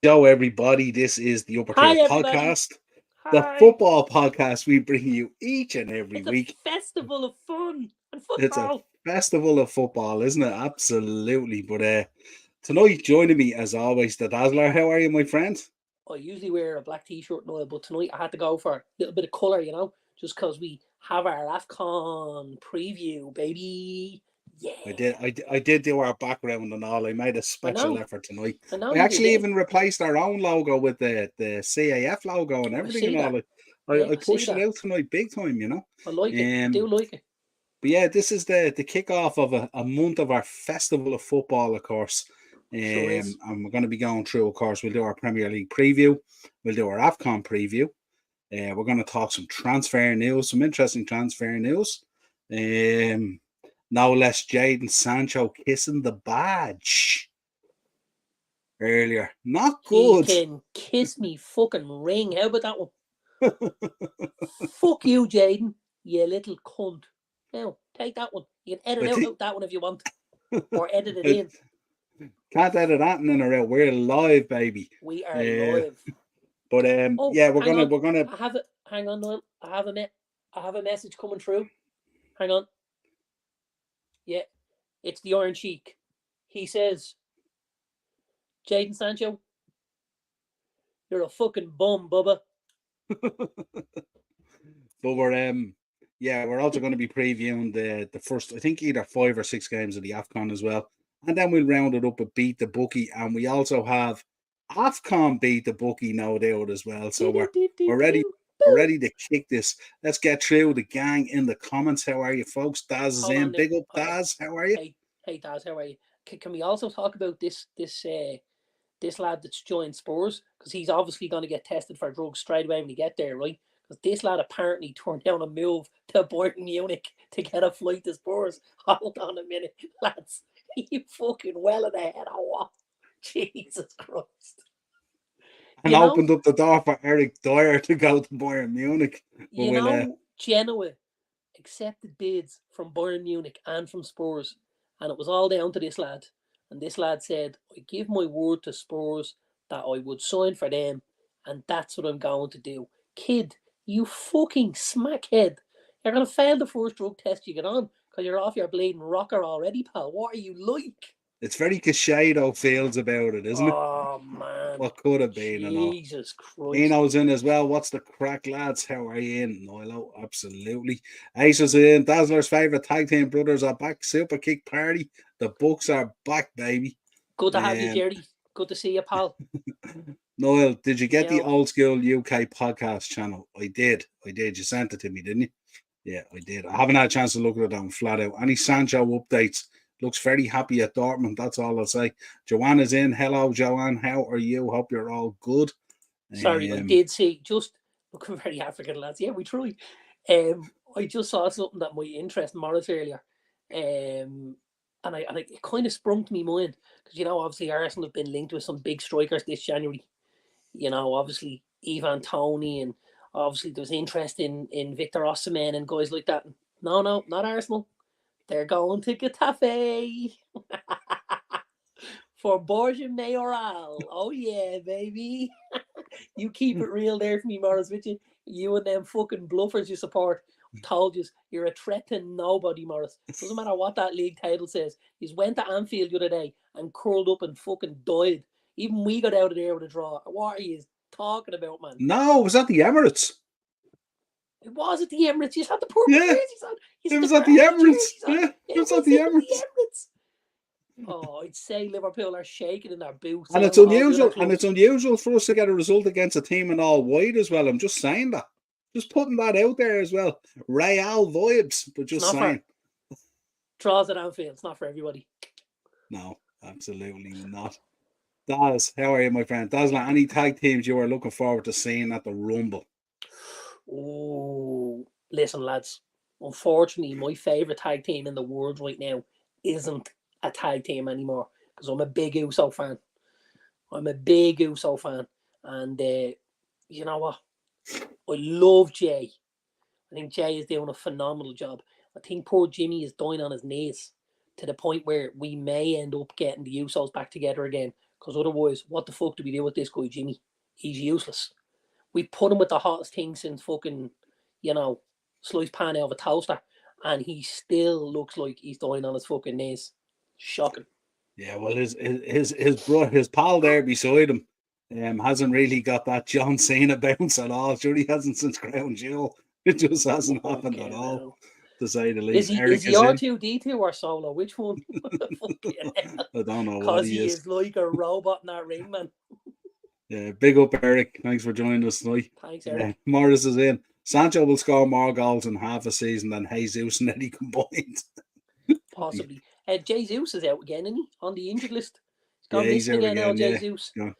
Yo, everybody, this is the Upper Tier Hi, everybody. Podcast, the Hi. football podcast we bring you each and every It's a week. festival of fun and It's a football. festival of football, isn't it? Absolutely. But tonight, joining me as always, the Dazzler. How are you, my friend? I usually wear a black t-shirt now, but tonight I had to go for a little bit of colour, just because we have our AFCON preview, baby. Yeah. I did do our background and all. I made a I special know. effort tonight. I know I you actually did. even replaced our own logo with the CAF logo and I everything see and all. that. I, Yeah, I I see pushed it that. out tonight big time. I like it. I Um, do like it. But yeah, this is the kickoff of a month of our festival of football, of course. Sure is. And we're going to be going through, of course, we'll do our Premier League preview, we'll do our AFCON preview. We're going to talk some transfer news, some interesting transfer news. No less Jadon Sancho kissing the badge earlier. Not He good. can kiss me fucking ring. How about that one? Fuck you, Jaden, you little cunt. Now, take that one. You can edit I think out that one if you want, or edit it I in. can't edit that in or out. We're live, baby. We are Uh, live. but Oh, yeah, we're hang gonna on. we're gonna I have it. Hang on, Noel. I have a message coming through. Hang on. Yeah, it's the Iron Cheek. He says, Jaden Sancho, you're a fucking bum, Bubba. But we're also going to be previewing the first, I think, either 5 or 6 games of the AFCON as well. And then we'll round it up with Beat the Bookie. And we also have AFCON Beat the Bookie, no doubt, as well. So Do do do do we're ready. do. We're Boo. ready to kick this. Let's get through the gang in the comments. How are you, folks? Daz is Hold in. on there. Big up, Daz. How are you? Hey, hey, Daz, how are you? Can we also talk about this lad that's joined Spurs, because he's obviously going to get tested for drugs straight away when he get there, right? Because this lad apparently turned down a move to Bayern Munich to get a flight to Spurs. Hold on a minute, lads. You fucking well in the head or what? Jesus Christ. And You know, opened up the door for Eric Dyer to go to Bayern Munich. But Genoa accepted bids from Bayern Munich and from Spurs, and it was all down to this lad. And this lad said, I give my word to Spurs that I would sign for them, and that's what I'm going to do. Kid, you fucking smackhead. You're going to fail the first drug test you get on because you're off your bleeding rocker already, pal. What are you like? it's very Cachado feels about it, isn't it? Oh, man. What could have been and all. Jesus Christ. Eno's in as well. What's the crack, lads? How are you in? Nilo, absolutely. Ace is in. Dazzler's favourite tag team brothers are back. Super kick party. The Bucks are back, baby. Good to have you, Um, Jerry. Good to see you, pal. Noel, did you You get the know, old school UK podcast channel? I did. I did. You sent it to me, didn't you? Yeah, I did. I haven't had a chance to look at it down flat out. Any Sancho updates? Looks very happy at Dortmund. That's all I'll say. Joanna's in. Hello, Joanne. How are you? Hope you're all good. sorry, I Um, did see, just looking very African, lads. Yeah, we tried. I just saw something that might interest Morris earlier. And it kind of sprung to me mind because, obviously Arsenal have been linked with some big strikers this January. Obviously Ivan Tony, and obviously there was interest in Victor Osimhen and guys like that. No, no, not Arsenal. They're going to Getafe for Borja Mayoral. Oh yeah, baby. You keep it real there for me, Morris, with you. You and them fucking bluffers you support. Told you you're a threat to nobody, Morris. Doesn't matter what that league title says. He's went to Anfield the other day and curled up and fucking died. Even we got out of there with a draw. What are you talking about, man? no, was that the Emirates? It was at the Emirates. You had the purple Yeah, jerseys on. You it had the was at the grey Emirates. jerseys on. Yeah, it It was at was the in the Emirates. Emirates. Oh, I'd say Liverpool are shaking in their boots And it's along with all the other unusual, and it's clubs. unusual for us to get a result against a team in all white as well. I'm just saying that, just putting that out there as well. Real vibes, but It's just not for saying. draws at Anfield. It's not for everybody. No, absolutely not. Daz, how are you, my friend? Daz, like any tag teams you are looking forward to seeing at the Rumble? Oh, listen, lads. Unfortunately, my favourite tag team in the world right now isn't a tag team anymore because I'm a big Uso fan. I'm a big Uso fan. And you know what? I love Jay. I think Jay is doing a phenomenal job. I think poor Jimmy is dying on his knees to the point where we may end up getting the Usos back together again Because otherwise, what the fuck do we do with this guy, Jimmy? He's useless. We put him with the hottest thing since fucking, sliced pan out of a toaster, and he still looks like he's dying on his fucking knees. Shocking. Yeah, well, his pal there beside him hasn't really got that John Cena bounce at all. Sure, he hasn't since Crown Jewel. It just hasn't happened at all, to say the least. Is he R2D2 or Solo? Which one? I don't know what he is like a robot in that ring, man. Yeah, big up, Eric. Thanks for joining us tonight. Thanks, Eric. Morris is in. Sancho will score more goals in half a season than Jesus and Eddie combined. Possibly. Jesus is out again, isn't he? On the injured list. He's gone he's missing out again now, again, Jesus. yeah.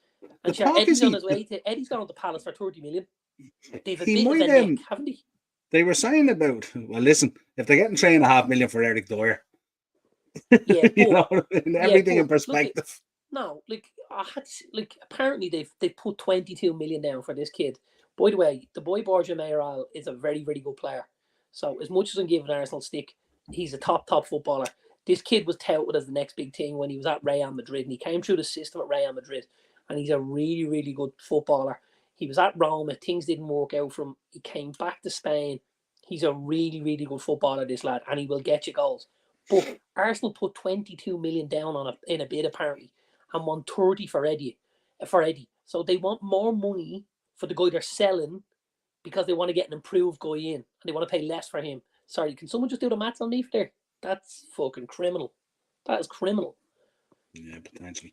And sure, Eddie's on his way to Eddie's gone to Palace for 30 million. They've a bit of a neck, haven't they? They were saying about, well, listen, if they're getting $3.5 million for Eric Dyer, yeah, you know, everything in perspective. Apparently they've put 22 million down for this kid. By the way, the boy Borja Mayoral is a very, very good player. So as much as I'm giving Arsenal stick, he's a top footballer. This kid was touted as the next big thing when he was at Real Madrid, and he came through the system at Real Madrid, and he's a really, really good footballer. He was at Roma, things didn't work out for him. He came back to Spain. He's a really, really good footballer, this lad, and he will get you goals. But Arsenal put 22 million down in a bid apparently, and won 30 for Eddie. So they want more money for the guy they're selling because they want to get an improved guy in, and they want to pay less for him. Sorry, can someone just do the maths on me there? That's fucking criminal. That is criminal. Yeah, potentially.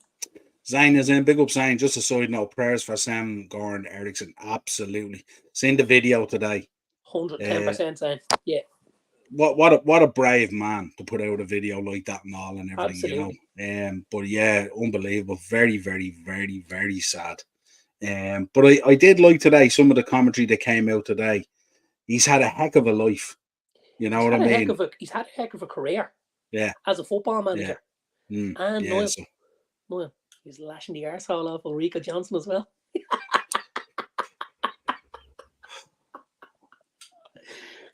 Zane is in. Big up, Zane. Just a side note, prayers for Sam Goran Eriksson. Absolutely. Seen the video today. 110%, Zane. Yeah. What a brave man to put out a video like that and all and everything, Absolutely. you know. But yeah, unbelievable. Very, very, very, very sad. But I did like today some of the commentary that came out today. He's had a heck of a life. You know what I mean? He's had a heck of a career. Yeah. As a football manager. Yeah. And Niall, he's lashing the arsehole off Ulrika Johnson as well.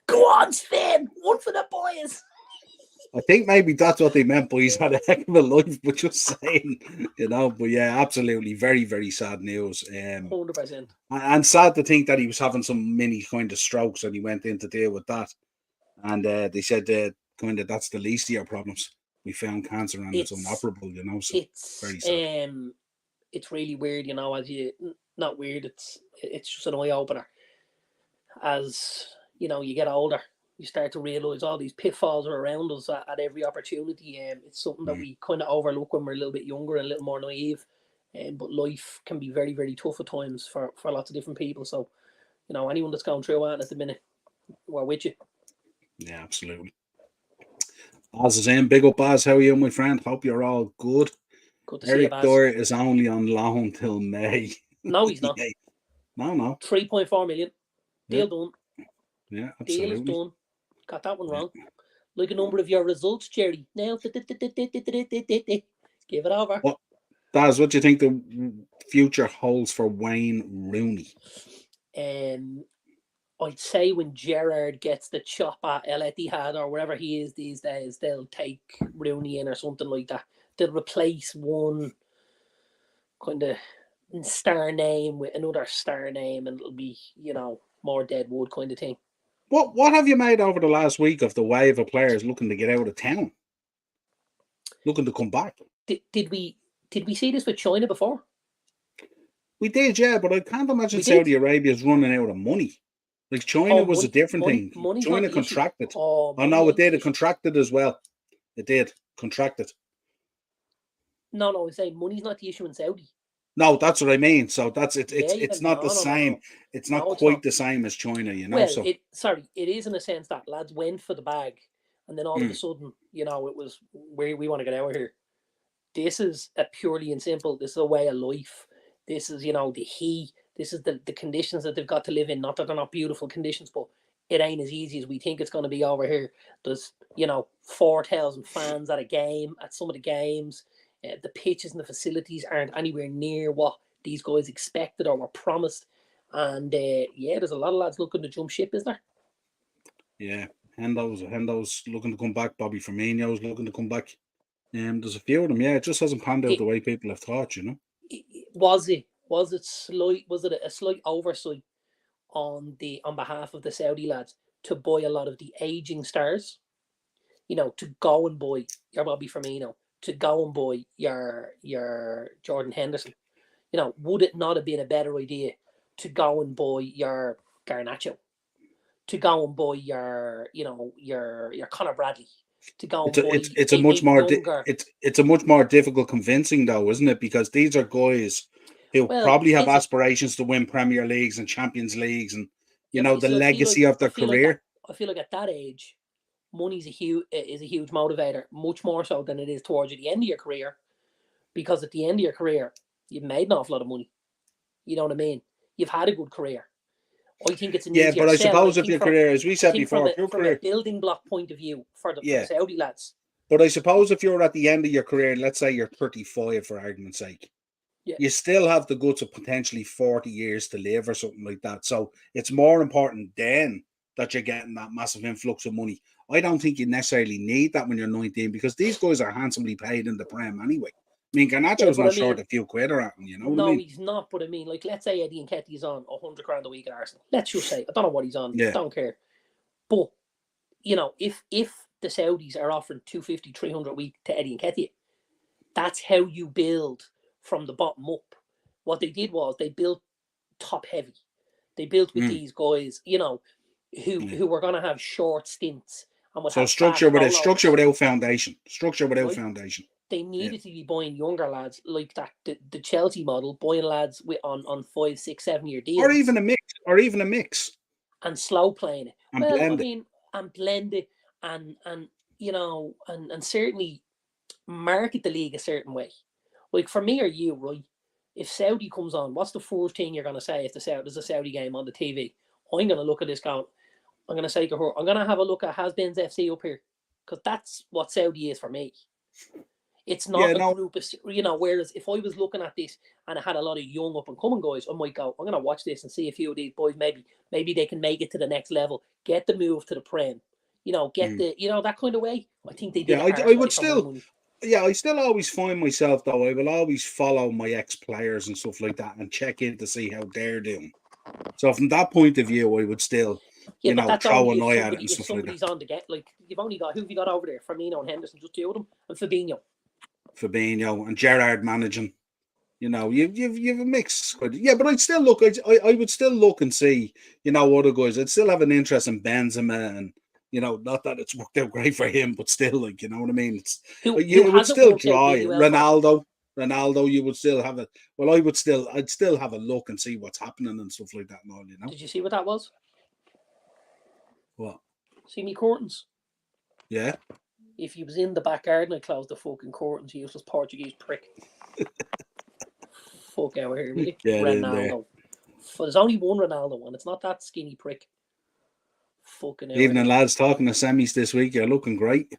Go on, Sven! One for the boys! I think maybe that's what they meant, but he's had a heck of a life, but just saying, you know. But yeah, absolutely, very, very sad news. 100%. And sad to think that he was having some mini kind of strokes and he went in to deal with that. And they said that's the least of your problems. We found cancer and it's inoperable, you know. So it's very sad. It's really weird, you know. Not weird. It's just an eye opener. As you know, you get older, you start to realise all these pitfalls are around us at every opportunity. It's something that we kind of overlook when we're a little bit younger and a little more naive. But life can be very, very tough at times for lots of different people. So, you know, anyone that's going through that at the minute, we're with you. Yeah, absolutely. Baz is in. Big up, Baz. How are you, my friend? Hope you're all good. Good to Eric see you, Baz. Dyer is only on loan till May. No, he's not. No. 3.4 million. Deal done. Yeah, absolutely. Deal is done. Got that one wrong. Like a number of your results, Jerry. Now, give it over. Baz, what do you think the future holds for Wayne Rooney? I'd say when Gerrard gets the chop at El Etihad or wherever he is these days, they'll take Rooney in or something like that. They'll replace one kind of star name with another star name, and it'll be, you know, more dead wood kind of thing. What have you made over the last week of the wave of players looking to get out of town, looking to come back? Did we see this with China before? We did, yeah, but I can't imagine Saudi Arabia's running out of money. Like China was a different thing. China contracted. Oh no, it did. It contracted as well. It did contracted. No, I'm saying money's not the issue in Saudi. No, that's what I mean. So that's it. It's not the same. It's not quite the same as China, you know. Well, it is in a sense that lads went for the bag, and then all of a sudden, you know, it was where we want to get out of here. This is a purely and simple. This is a way of life. This is, you know, the heat. This is the conditions that they've got to live in. Not that they're not beautiful conditions, but it ain't as easy as we think it's going to be over here. There's, you know, 4,000 fans at a game, at some of the games. The pitches and the facilities aren't anywhere near what these guys expected or were promised. And there's a lot of lads looking to jump ship, is there? Yeah, Hendo's looking to come back. Bobby Firmino's looking to come back. There's a few of them. Yeah, it just hasn't panned out It, the way people have thought. was it slight? Was it a slight oversight on behalf of the Saudi lads to buy a lot of the aging stars? To go and buy your Bobby Firmino, to go and buy your Jordan Henderson. Would it not have been a better idea to go and buy your Garnacho, to go and buy your Conor Bradley, to go and buy It's a much more younger. it's a much more difficult convincing though, isn't it? Because these are guys who probably have aspirations to win Premier Leagues and Champions Leagues, and the legacy of their career. I feel like at that age, money's a huge motivator, much more so than it is towards the end of your career, because at the end of your career, you've made an awful lot of money. You know what I mean? You've had a good career. I think it's an easier but I sell. suppose if your career, as we said before, from a building block point of view for the Saudi lads. But I suppose if you're at the end of your career, let's say you're 35 for argument's sake, you still have the guts of potentially 40 years to live or something like that. So it's more important then that you're getting that massive influx of money. I don't think you necessarily need that when you're 19, because these guys are handsomely paid in the Prem anyway. I mean, Garnacho's not short a few quid or anything, No, what I mean? He's not, but I mean, like, let's say Eddie Nketiah's on 100 grand a week at Arsenal. Let's just say, I don't know what he's on, don't care. But, if the Saudis are offering 250, 300 a week to Eddie Nketiah, that's how you build from the bottom up. What they did was they built top heavy. They built with these guys, who were going to have short stints. And so structure without foundation. Structure without foundation. They needed to be buying younger lads like that, the Chelsea model, buying lads on 5, 6, 7 year deals, or even a mix, and slow playing it. And blend it, and certainly market the league a certain way. Like for me or you, right? If Saudi comes on, what's the first thing you're going to say if there's a Saudi game on the TV? I'm going to look at this going, I'm going to say to her, I'm going to have a look at Has-Beens FC up here, because that's what Saudi is for me. It's not a group of, whereas if I was looking at this and I had a lot of young up and coming guys, I might go, I'm going to watch this and see a few of these boys, maybe they can make it to the next level, get the move to the Prem, get the, that kind of way. I think they did. I would still, I still always find myself though, I will always follow my ex-players and stuff like that and check in to see how they're doing. So from that point of view, I would still, throw an eye at it and stuff like that. Somebody's on the get, like, you've only got, who have you got over there? Firmino and Henderson, just two of them, and Fabinho and Gerrard managing, you've a mix. Yeah, but I'd still look. I would still look and see, other guys. I'd still have an interest in Benzema, and not that it's worked out great for him, but still, like, you know what I mean. It would still draw Ronaldo. You would still have it. Well, I'd still have a look and see what's happening and stuff like that. And all, Did you see what that was? What? See me curtains? Yeah. If you was in the back garden, I'd close the fucking curtains, you useless Portuguese prick. Fuck out of here, really. Ronaldo. There's only one Ronaldo one. It's not that skinny prick. Fucking evening, lads. Talking to semis this week. You're looking great.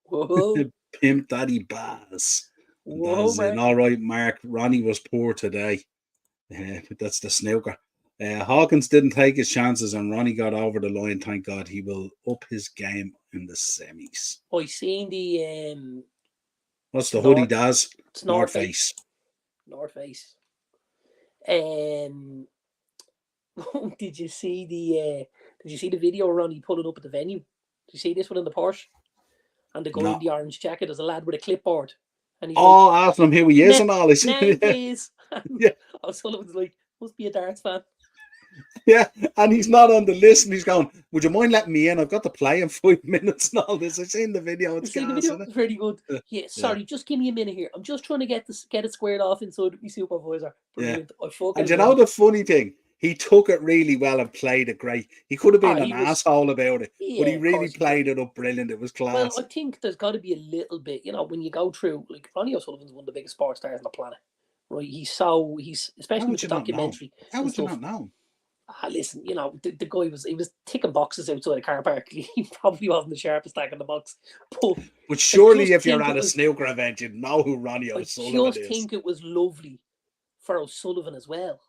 Whoa. Pimp Daddy Baz. Whoa, man. All right, Mark. Ronnie was poor today. That's the snooker. Hawkins didn't take his chances and Ronnie got over the line. Thank God. He will up his game in the semis. I seen the what's the hoodie does? It's North Face. North Face. Did you see the video of Ronnie pulling up at the venue? Did you see this one in the Porsche? And the guy in the orange jacket, there's a lad with a clipboard. And he's asking him who he is and all this. Name, please. Yeah. Sullivan's like, must be a darts fan. Yeah, and he's not on the list, and he's going, would you mind letting me in? I've got to play in 5 minutes and all this. I've seen the video. It's very good. Yeah, sorry, just give me a minute here. I'm just trying to get it squared off inside my supervisor. Brilliant. Yeah. And you know the funny thing? He took it really well and played it great. He could have been an asshole about it, but he really played it up brilliant. It was class. Well, I think there's got to be a little bit, when you go through, like, Ronnie O'Sullivan's one of the biggest sports stars on the planet. Right? He's especially with the documentary. How would you not know? Listen, the guy was ticking boxes outside a car park. He probably wasn't the sharpest tag in the box. But surely if you're at a snooker event, you'd know who Ronnie O'Sullivan is. I just think it was lovely for O'Sullivan as well.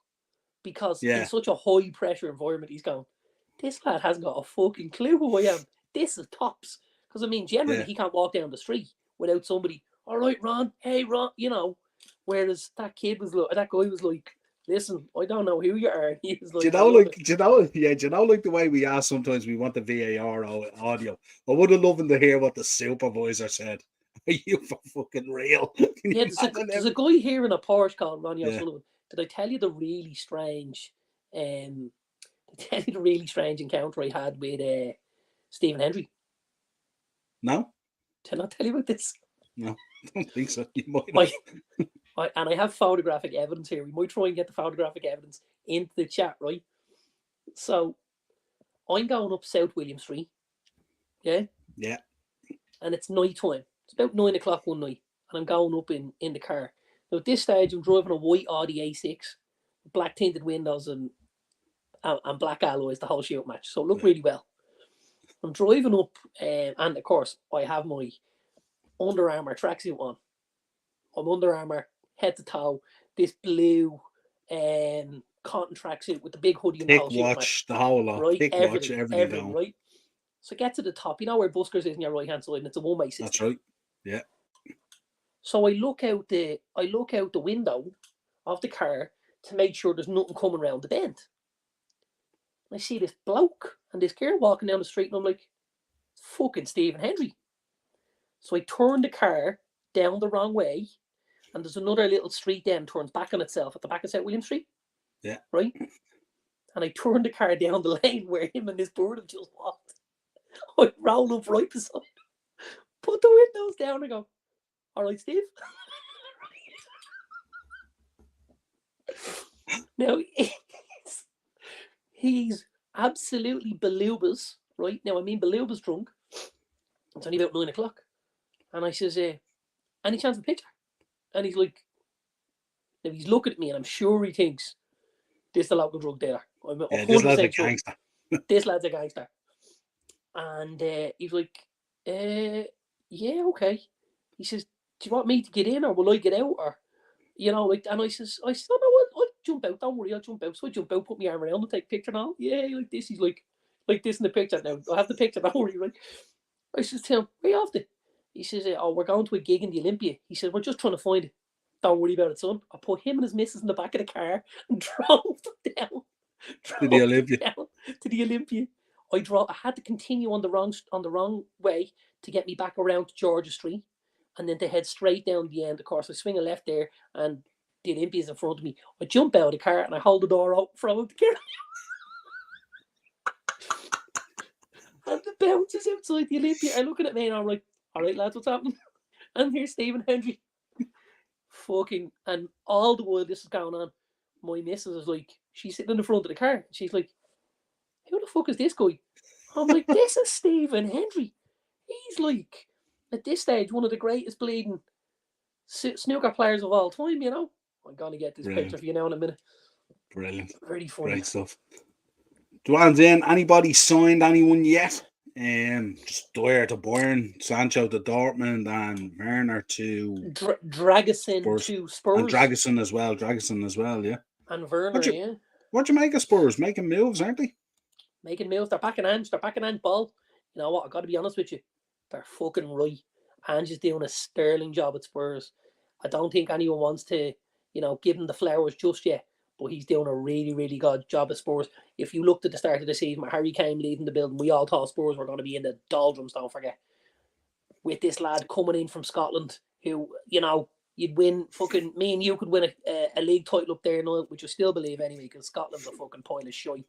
Because in such a high pressure environment, he's going, this lad hasn't got a fucking clue who I am. This is tops. Because, generally he can't walk down the street without somebody, all right, Ron. Hey, Ron. Whereas that guy was like, listen, I don't know who you are. He was like, like the way we ask sometimes we want the VAR audio. I would have loved to hear what the supervisor said. Are you for fucking real? Yeah, there's a guy here in a Porsche called Ronnie O'Sullivan. Did I tell you the really strange encounter I had with Stephen Hendry? No? Did I not tell you about this? No, I don't think so. You might have. I have photographic evidence here. We might try and get the photographic evidence into the chat, right? So I'm going up South William Street. Yeah? Yeah. And it's night time. It's about 9 o'clock one night. And I'm going up in the car. Now at this stage I'm driving a white Audi A6, black tinted windows and black alloys, the whole shoot match. So it looked really well. I'm driving up and of course I have my Under Armour tracksuit on. I'm Under Armour head to toe, this blue cotton tracksuit with the big hoodie and the whole watch, the whole lot. Right, everything right. So get to the top. You know where Buskers is on your right hand side, and it's a one-way system. That's right. Yeah. So I look out the window of the car to make sure there's nothing coming around the bend. And I see this bloke and this girl walking down the street, and I'm like, it's fucking Stephen Hendry. So I turn the car down the wrong way, and there's another little street then turns back on itself at the back of St. William Street. Yeah. Right? And I turned the car down the lane where him and this bird have just walked. I roll up right beside, put the windows down and go, all right, Steve. Now, he's absolutely belugas, right? Now, I mean belugas drunk. It's only about 9 o'clock. And I says, any chance of a picture? And he's like, now he's looking at me and I'm sure he thinks this is the local drug dealer. I'm 100% this lad's a sure. gangster. This lad's a gangster. And he's like, yeah, okay. He says, do you want me to get in or will I get out? Or, and I said, oh, no, I'll jump out. Don't worry, I'll jump out. So I jump out, put my arm around and take a picture now. Yeah, like this. He's like this in the picture now. I have the picture, don't worry, right? I says to him, where you off to? He says, oh, we're going to a gig in the Olympia. He said, we're just trying to find it. Don't worry about it, son. I put him and his missus in the back of the car and drove down To the Olympia. I had to continue on the wrong way to get me back around to Georgia Street, and then to head straight down the end. Of course, I swing a left there, and the Olympia's in front of me. I jump out of the car and I hold the door open for him to get and the bouncers outside the Olympia are looking at me, and I'm like, all right, lads, what's happening? And here's Stephen Hendry. And all the while this is going on, my missus is like, she's sitting in the front of the car, and she's like, who the fuck is this guy? I'm like, this is Stephen Hendry. He's like, at this stage, one of the greatest bleeding snooker players of all time, I'm going to get this picture for you now in a minute. Brilliant. Very funny. Great stuff. Joanne's in. Anybody signed anyone yet? Just Dwyer to Bayern, Sancho to Dortmund, and Werner to Dragusin to Spurs. And Dragusin as well, yeah. And Werner, yeah. What do you make of Spurs? Making moves, aren't they? Making moves. They're backing Ange. They're backing Ange Ball. You know what? I've got to be honest with you. They're fucking right. Ange is doing a sterling job at Spurs. I don't think anyone wants to, give him the flowers just yet. But he's doing a really, really good job at Spurs. If you looked at the start of the season, Harry Kane leaving the building, we all thought Spurs were going to be in the doldrums, don't forget. With this lad coming in from Scotland, who, you'd win fucking, me and you could win a league title up there, which I still believe anyway, because Scotland's a fucking pile of shite.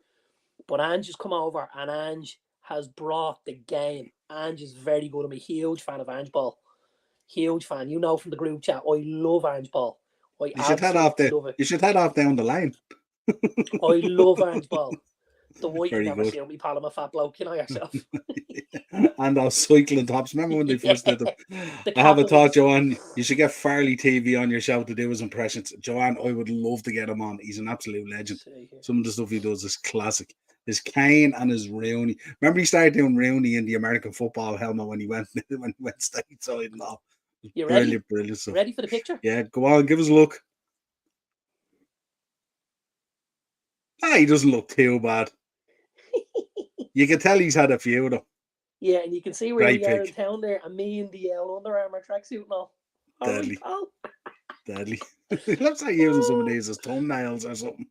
But Ange has come over and Ange has brought the game. Ange is very good. I'm a huge fan of Ange Ball. Huge fan. From the group chat, I love Ange Ball. You should head off down the line. I love Ange Ball. The white never see me pal, I'm a fat bloke, yourself. And those cycling tops. Remember when they first did them? I have a thought, Joanne, you should get Farley TV on your show to do his impressions. Joanne, I would love to get him on. He's an absolute legend. Some of the stuff he does is classic. His Kane and his Rooney. Remember he started doing Rooney in the American football helmet when he went stateside and all. You brilliant stuff. Ready for the picture? Yeah, go on, give us a look. He doesn't look too bad. You can tell he's had a few of them. Yeah, and you can see where we are in town there, and me in the Under Armour tracksuit and all. Deadly. pal. Deadly. He looks like using some of these as thumbnails or something.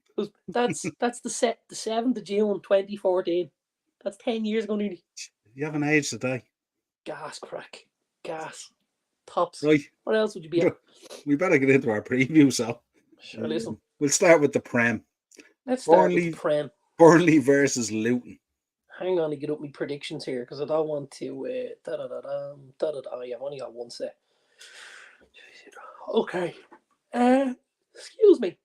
That's the 7th of June 2014. That's 10 years ago nearly. You haven't aged today. Gas crack. Gas. Tops. Right. What else would you be at? We better get into our preview, so. Sure, listen. We'll start with the Prem. Let's start with the Prem. Burnley versus Luton. Hang on to get up my predictions here because I don't want to. Oh, yeah, I've only got one set. Okay. Excuse me.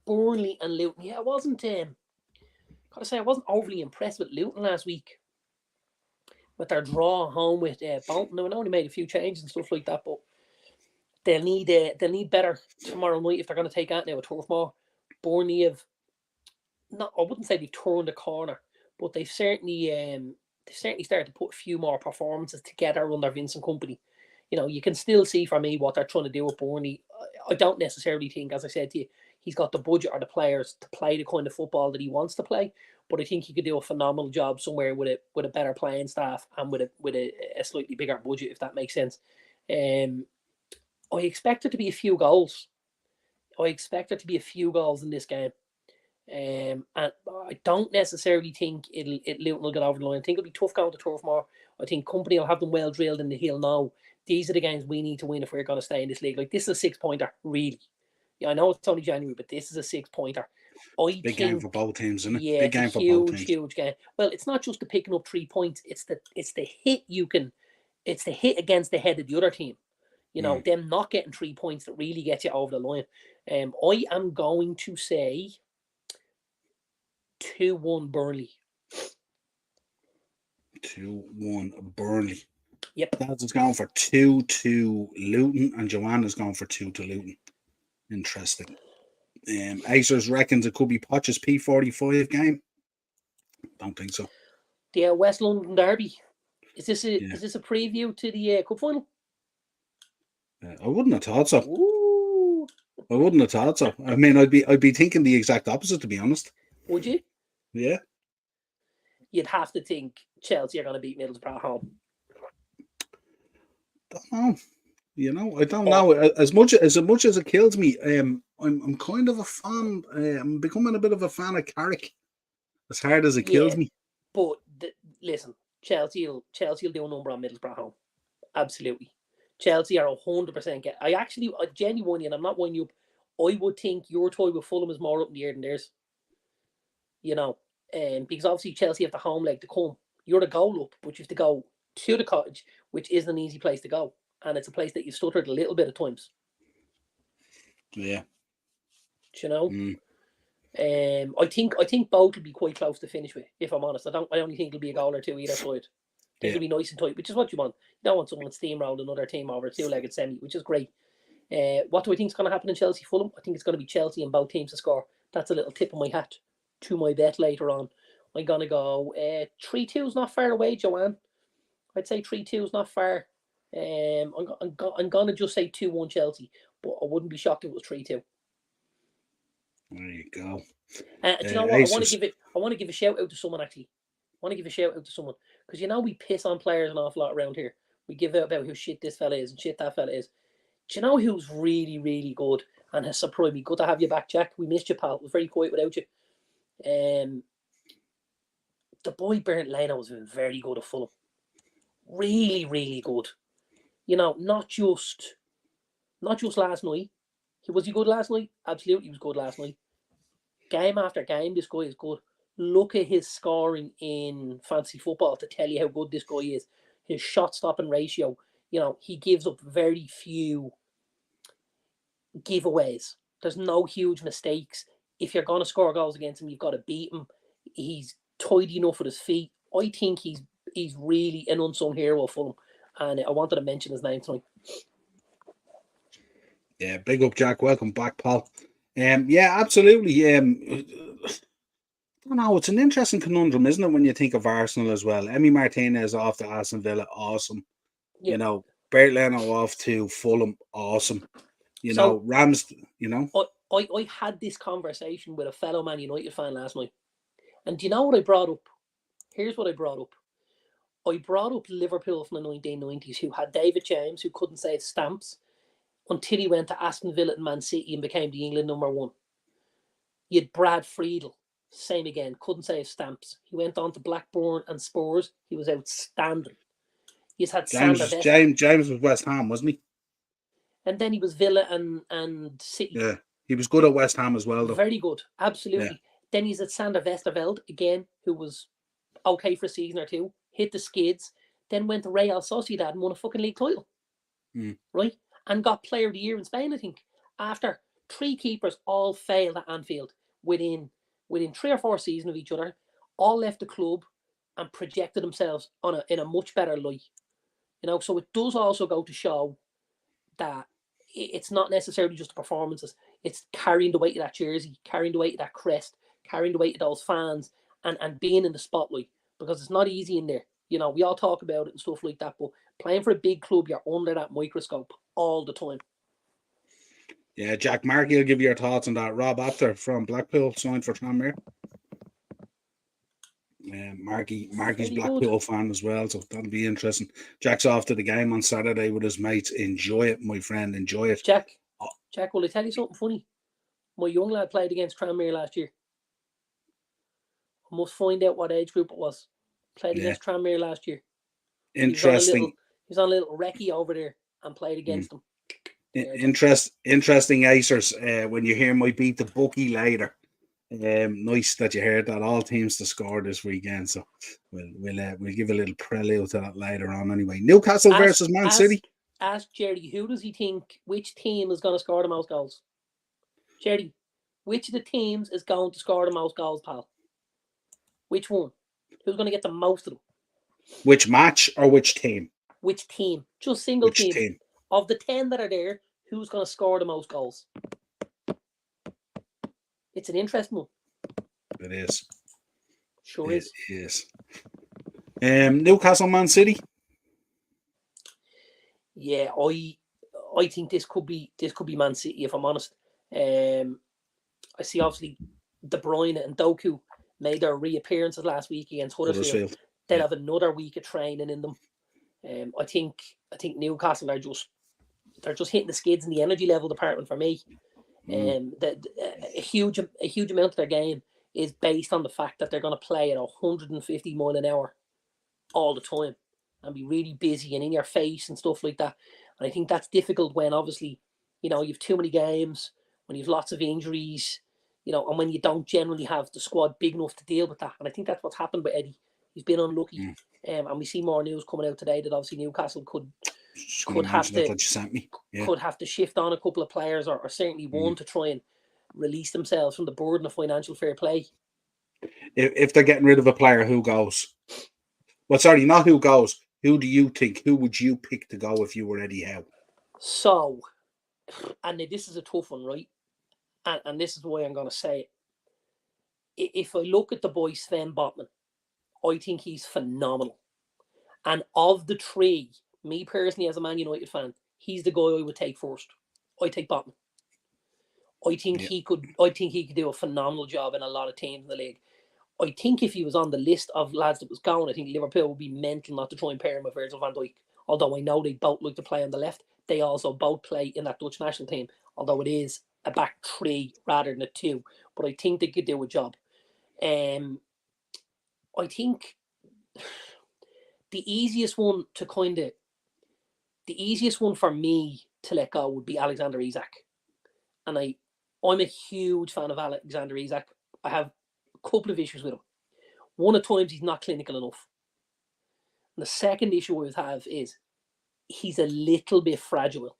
Burnley and Luton. Yeah, I wasn't. Gotta say, I wasn't overly impressed with Luton last week with their draw home with Bolton. They only made a few changes and stuff like that, but they'll need better tomorrow night if they're going to take out now a Turf Moor. Burnley have not. I wouldn't say they've turned the corner, but they've certainly started to put a few more performances together under Vincent Kompany. You know, you can still see for me what they're trying to do with Burnley. I don't necessarily think, as I said to you, he's got the budget or the players to play the kind of football that he wants to play. But I think he could do a phenomenal job somewhere with a better playing staff and with a slightly bigger budget, if that makes sense. I expect it to be a few goals. I expect there to be a few goals in this game. And I don't necessarily think Luton will get over the line. I think it'll be tough going to Turf Moor. I think Kompany will have them well drilled in the hill now. These are the games we need to win if we're going to stay in this league. Like, this is a 6-pointer, really. Yeah, I know it's only January, but this is a 6-pointer. Big game for both teams, isn't it? Yeah, big game it's a for both teams. Huge game. Well, it's not just the picking up 3 points. It's the hit it's the hit against the head of the other team. You know, them not getting 3 points that really gets you over the line. I am going to say 2-1 Burnley. 2-1 Burnley. Yep. Dad's is going for 2-2 Luton, and Joanna's going for 2-2 Luton. Interesting. Acers reckons it could be Potch's P45 game. Don't think so. The West London Derby. Is this a preview to the cup final? I wouldn't have thought so. Ooh. I wouldn't have thought so. I mean, I'd be thinking the exact opposite, to be honest. Would you? Yeah. You'd have to think Chelsea are going to beat Middlesbrough at home. Don't know. You know, I don't know. As much as it kills me, I'm kind of a fan. I'm becoming a bit of a fan of Carrick. As hard as it kills me. But listen, Chelsea will do a number on Middlesbrough at home. Absolutely. Chelsea are 100% I genuinely, and I'm not winding you up, I would think your toy with Fulham is more up in the air than theirs. You know, because obviously Chelsea have the home leg to come. You're the goal up, but you have to go to the Cottage, which isn't an easy place to go. And it's a place that you've stuttered a little bit at times. Yeah. Do you know? I think both will be quite close to finish with, if I'm honest. I only think it'll be a goal or two either side. I think it'll be nice and tight, which is what you want. You don't want someone steamroll another team over a 2-legged semi, which is great. What do I think is going to happen in Chelsea Fulham? I think it's going to be Chelsea and both teams to score. That's a little tip of my hat to my bet later on. I'm going to go 3-2 is not far away, Joanne. I'd say 3-2 is not far. I'm going to just say 2-1 Chelsea, but I wouldn't be shocked if it was 3-2. There you go. Do you know what? I want to give a shout out to someone, actually. I want to give a shout out to someone. Because you know we piss on players an awful lot around here. We give out about how shit this fella is and shit that fella is. Do you know who's really, really good and has surprised me? Good to have you back, Jack. We missed you, pal. It was very quiet without you. The boy Bernd Leno has been very good at Fulham. Really, really good. You know, not just last night. Was he good last night? Absolutely, he was good last night. Game after game, this guy is good. Look at his scoring in fantasy football to tell you how good this guy is. His shot-stopping ratio. You know, he gives up very few giveaways. There's no huge mistakes. If you're going to score goals against him, you've got to beat him. He's tidy enough with his feet. I think he's really an unsung hero for him. And I wanted to mention his name tonight. Yeah, big up, Jack. Welcome back, Paul. Yeah, absolutely. I don't know. It's an interesting conundrum, isn't it, when you think of Arsenal as well? Emi Martinez off to Aston Villa, awesome. Yeah. You know, Bernd Leno off to Fulham, awesome. You know, Rams, you know. I had this conversation with a fellow Man United fan last night. And do you know what I brought up? Here's what I brought up. I brought up Liverpool from the 1990s, who had David James, who couldn't save stamps. until he went to Aston Villa and Man City and became the England #1. You had Brad Friedel, same again, couldn't save stamps. He went on to Blackburn and Spurs. He was outstanding. He's had Sander West. James was West Ham, wasn't he? And then he was Villa and City. Yeah, he was good at West Ham as well, though. Very good, absolutely. Yeah. Then he's at Sander Westerveld again, who was okay for a season or two, hit the skids, then went to Real Sociedad and won a fucking league title. Right? And got Player of the Year in Spain, I think, after 3 keepers all failed at Anfield within 3 or 4 seasons of each other, all left the club and projected themselves in a much better light. You know, so it does also go to show that it's not necessarily just the performances. It's carrying the weight of that jersey, carrying the weight of that crest, carrying the weight of those fans, and being in the spotlight, because it's not easy in there. You know, we all talk about it and stuff like that, but playing for a big club, you're under that microscope all the time. Yeah, Jack Markey will give you your thoughts on that. Rob Apter from Blackpool signed for Tranmere. Marky's Blackpool fan as well, so that'll be interesting. Jack's off to the game on Saturday with his mates. Enjoy it, my friend. Enjoy it. Jack, will I tell you something funny? My young lad played against Tranmere last year. I must find out what age group it was. Played against Tranmere last year. Interesting. He's on a little recce over there and played against them. Interesting acers. When you hear my beat the bookie later. Nice that you heard that. All teams to score this weekend, so we'll give a little prelude to that later on. Anyway, Newcastle versus Man City. Ask Jerry, who does he think, which team is going to score the most goals? Jerry, which of the teams is going to score the most goals, pal? Which one? Who's going to get the most of them? Which match or which team? Which team? Just single team. Of the 10 that are there, who's going to score the most goals? It's an interesting one. It is. Sure is. It is. Newcastle, Man City. Yeah, I think this could be Man City, if I'm honest. I see obviously De Bruyne and Doku made their reappearances last week against Huddersfield. They'll have another week of training in them. I think Newcastle are just hitting the skids in the energy level department for me. A huge amount of their game is based on the fact that they're going to play at 150 miles an hour all the time and be really busy and in your face and stuff like that. And I think that's difficult when obviously, you know, you've too many games, when you've lots of injuries, you know, and when you don't generally have the squad big enough to deal with that. And I think that's what's happened with Eddie. He's been unlucky. And we see more news coming out today that obviously Newcastle could have to shift on a couple of players or certainly one to try and release themselves from the burden of financial fair play. If they're getting rid of a player, who goes? Well, sorry, not who goes. Who do you think? Who would you pick to go if you were Eddie Howe? So, and this is a tough one, right? And this is why I'm going to say it. If I look at the boy Sven Botman, I think he's phenomenal. And of the 3, me personally as a Man United fan, he's the guy I would take first. I take Botman. I think he could do a phenomenal job in a lot of teams in the league. I think if he was on the list of lads that was going, I think Liverpool would be mental not to try and pair him with Virgil van Dijk. Although I know they both like to play on the left, they also both play in that Dutch national team. Although it is a back 3 rather than a 2, but I think they could do a job. I think the easiest one for me to let go would be Alexander Isak. And I'm a huge fan of Alexander Isak. I have a couple of issues with him. One, at times he's not clinical enough. And the second issue I have is he's a little bit fragile.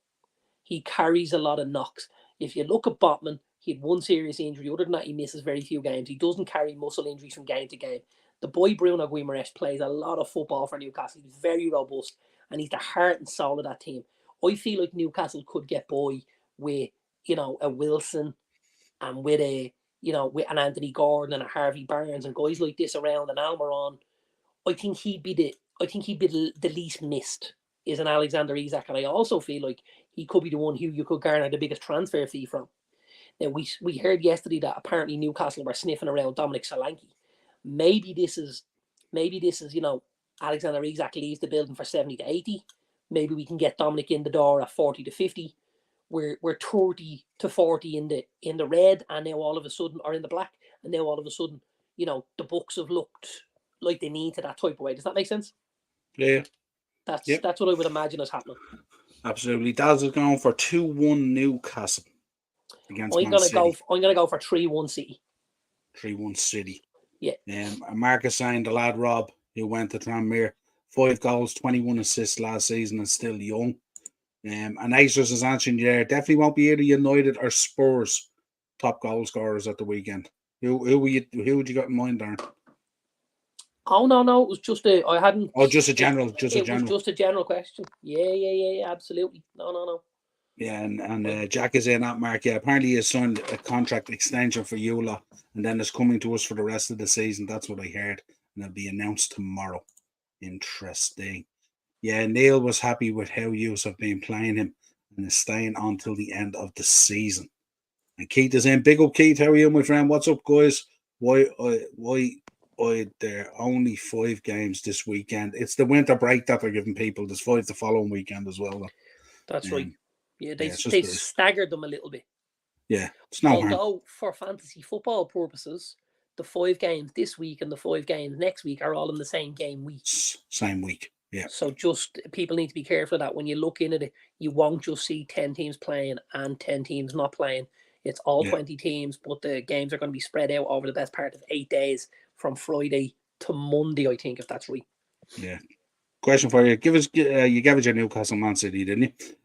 He carries a lot of knocks. If you look at Botman, he had one serious injury. Other than that, he misses very few games. He doesn't carry muscle injuries from game to game. The boy Bruno Guimaraes plays a lot of football for Newcastle. He's very robust, and he's the heart and soul of that team. I feel like Newcastle could get by with, you know, a Wilson and with an Anthony Gordon and a Harvey Barnes and guys like this around, and Almiron. I think he'd be the least missed is an Alexander Isak, and I also feel like he could be the one who you could garner the biggest transfer fee from. Now we heard yesterday that apparently Newcastle were sniffing around Dominic Solanke. Maybe this is, you know, Alexander Isak leaves the building for 70 to 80. Maybe we can get Dominic in the door at 40 to 50. we're 30 to 40 in the red, and now all of a sudden, or in the black, and now all of a sudden, the books have looked like they need to that type of way. Does that make sense? Yeah. That's Yep. that's what I would imagine is happening. Absolutely. Daz is going for 2-1 Newcastle against Man City. I'm gonna go for 3-1 City. 3-1 City. Yeah. Marcus saying the lad Rob, who went to Tranmere, 5 goals, 21 assists last season and still young. And Acers is answering you there. Definitely won't be either United or Spurs top goal scorers at the weekend. Who would you got in mind, Darren? Oh no, it was just I hadn't. Oh, just a general. Was just a general question. Yeah, absolutely. No. Yeah, and Jack is in that mark. Yeah, apparently he has signed a contract extension for Eula, and then it's coming to us for the rest of the season. That's what I heard, and it'll be announced tomorrow. Interesting. Yeah, Neil was happy with how Hughes have been playing him and is staying on till the end of the season. And Keith is in. Big up, Keith. How are you, my friend? What's up, guys? Why there are only 5 games this weekend? It's the winter break that they're giving people. There's 5 the following weekend as well, though. That's right. Yeah, they staggered them a little bit. Yeah, it's no harm. Although, for fantasy football purposes, the 5 games this week and the 5 games next week are all in the same game week. Same week, yeah. So just people need to be careful of that. When you look into it, you won't just see 10 teams playing and 10 teams not playing. It's all 20 teams, but the games are going to be spread out over the best part of 8 days from Friday to Monday, I think, if that's right. Yeah. Question for you. You gave us your Newcastle Man City, didn't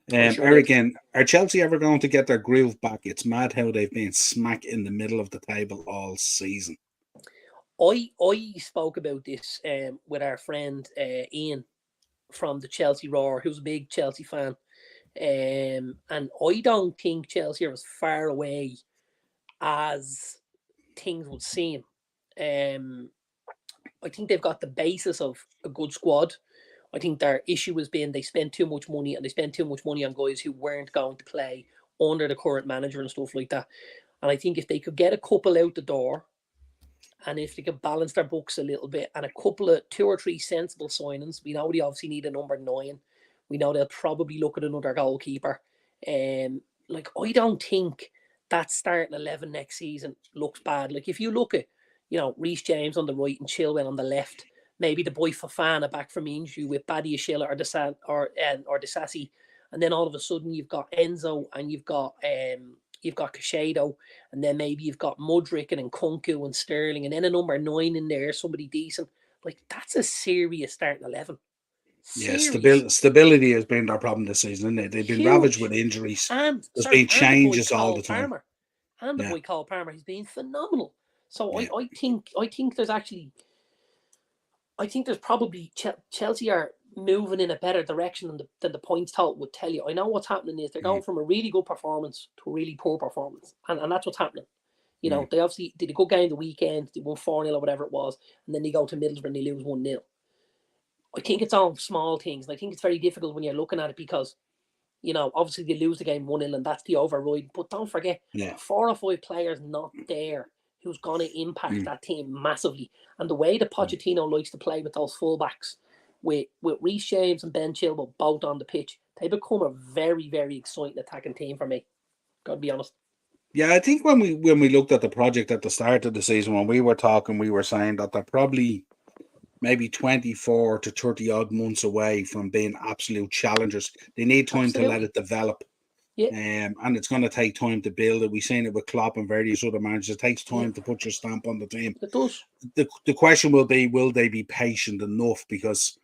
you? Sure Eric, are Chelsea ever going to get their groove back? It's mad how they've been smack in the middle of the table all season. I spoke about this with our friend Ian from the Chelsea Roar, who's a big Chelsea fan. And I don't think Chelsea are as far away as things would seem. I think they've got the basis of a good squad. I think their issue has been they spent too much money, and they spent too much money on guys who weren't going to play under the current manager and stuff like that. And I think if they could get a couple out the door, and if they could balance their books a little bit, and a couple of 2 or 3 sensible signings, we know they obviously need a number 9. We know they'll probably look at another goalkeeper. I don't think that starting 11 next season looks bad. Like if you look at, Reece James on the right and Chilwell on the left, maybe the boy Fofana back from injury with Badia Schiller or Disasi, and then all of a sudden you've got Enzo and you've got Caicedo, and then maybe you've got Mudryk and Nkunku and Sterling, and then a number 9 in there, somebody decent. Like that's a serious starting 11. Yeah, stability has been their problem this season, isn't it? They've been ravaged with injuries. There's been changes all the time. And the boy Cole Palmer, he's been phenomenal. So yeah. I think there's actually, I think there's probably Chelsea are moving in a better direction than the points total would tell you. I know what's happening is they're going from a really good performance to a really poor performance, and that's what's happening. They obviously did a good game the weekend. They won 4-0 or whatever it was, and then they go to Middlesbrough and they lose 1-0. I think it's all small things, and I think it's very difficult when you're looking at it because, obviously they lose the game 1-0 and that's the override. But don't forget, 4 or 5 players not there who's going to impact that team massively. And the way that Pochettino likes to play with those fullbacks, with Reece James and Ben Chilwell both on the pitch, they become a very, very exciting attacking team for me. Gotta be honest. Yeah, I think when we looked at the project at the start of the season, when we were talking, we were saying that they're probably maybe 24 to 30 odd months away from being absolute challengers. They need time to let it develop. Yeah. And it's going to take time to build it. We've seen it with Klopp and various other managers. It takes time to put your stamp on the team. It does. The question will be, will they be patient enough? Because,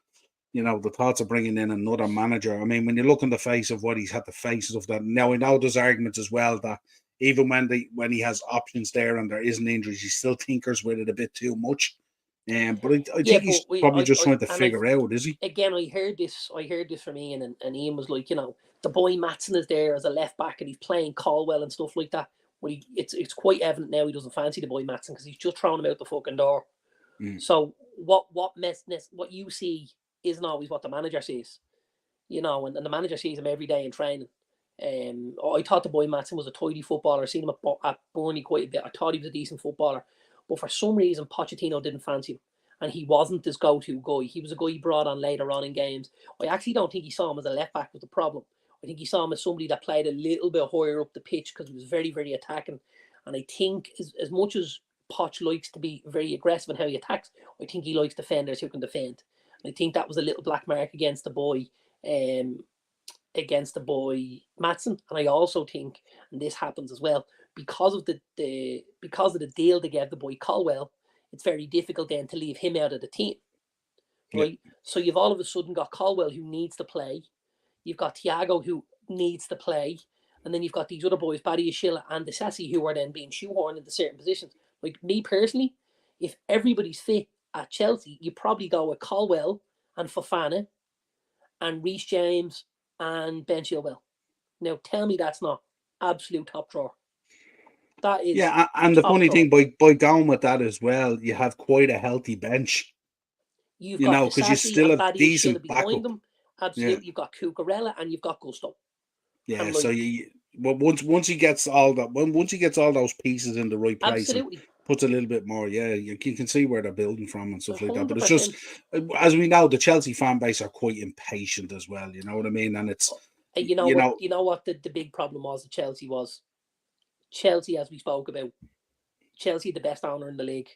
the thoughts of bringing in another manager. I mean, when you look in the face of what he's had to face of that. Now, I know there's arguments as well that even when he has options there and there isn't injuries, he still tinkers with it a bit too much. But I think he's probably just trying to figure out, is he? Again, I heard this from Ian, and Ian was like, the boy Maatsen is there as a left back, and he's playing Caldwell and stuff like that. Well, it's quite evident now he doesn't fancy the boy Maatsen because he's just thrown him out the fucking door. So what you see isn't always what the manager sees, and the manager sees him every day in training. I thought the boy Maatsen was a tidy footballer. I've seen him at Burnley quite a bit. I thought he was a decent footballer. But for some reason, Pochettino didn't fancy him. And he wasn't this go-to guy. He was a guy he brought on later on in games. I actually don't think he saw him as a left-back was the problem. I think he saw him as somebody that played a little bit higher up the pitch because he was very, very attacking. And I think as much as Poch likes to be very aggressive in how he attacks, I think he likes defenders who can defend. And I think that was a little black mark against the boy Matson. And I also think, and this happens as well, because of the deal they gave the boy Colwell, it's very difficult then to leave him out of the team. Right? Yeah. So you've all of a sudden got Colwell who needs to play. You've got Thiago who needs to play. And then you've got these other boys, Paddy Ashilla and Disasi, who are then being shoehorned into certain positions. Like me personally, if everybody's fit at Chelsea, you probably go with Colwell and Fofana and Reece James and Ben Chilwell. Now tell me that's not absolute top drawer. That is, yeah, and the funny thing by going with that as well, you have quite a healthy bench. You've got because you still have decent behind them. Absolutely, yeah. You've got Cucurella and you've got Gusto. Yeah, so once he gets all those pieces in the right place, absolutely. Puts a little bit more. Yeah, you can see where they're building from and stuff 100%. Like that. But it's just, as we know, the Chelsea fan base are quite impatient as well. You know what I mean? And it's you know what the big problem was at Chelsea was. Chelsea, as we spoke about, Chelsea the best owner in the league,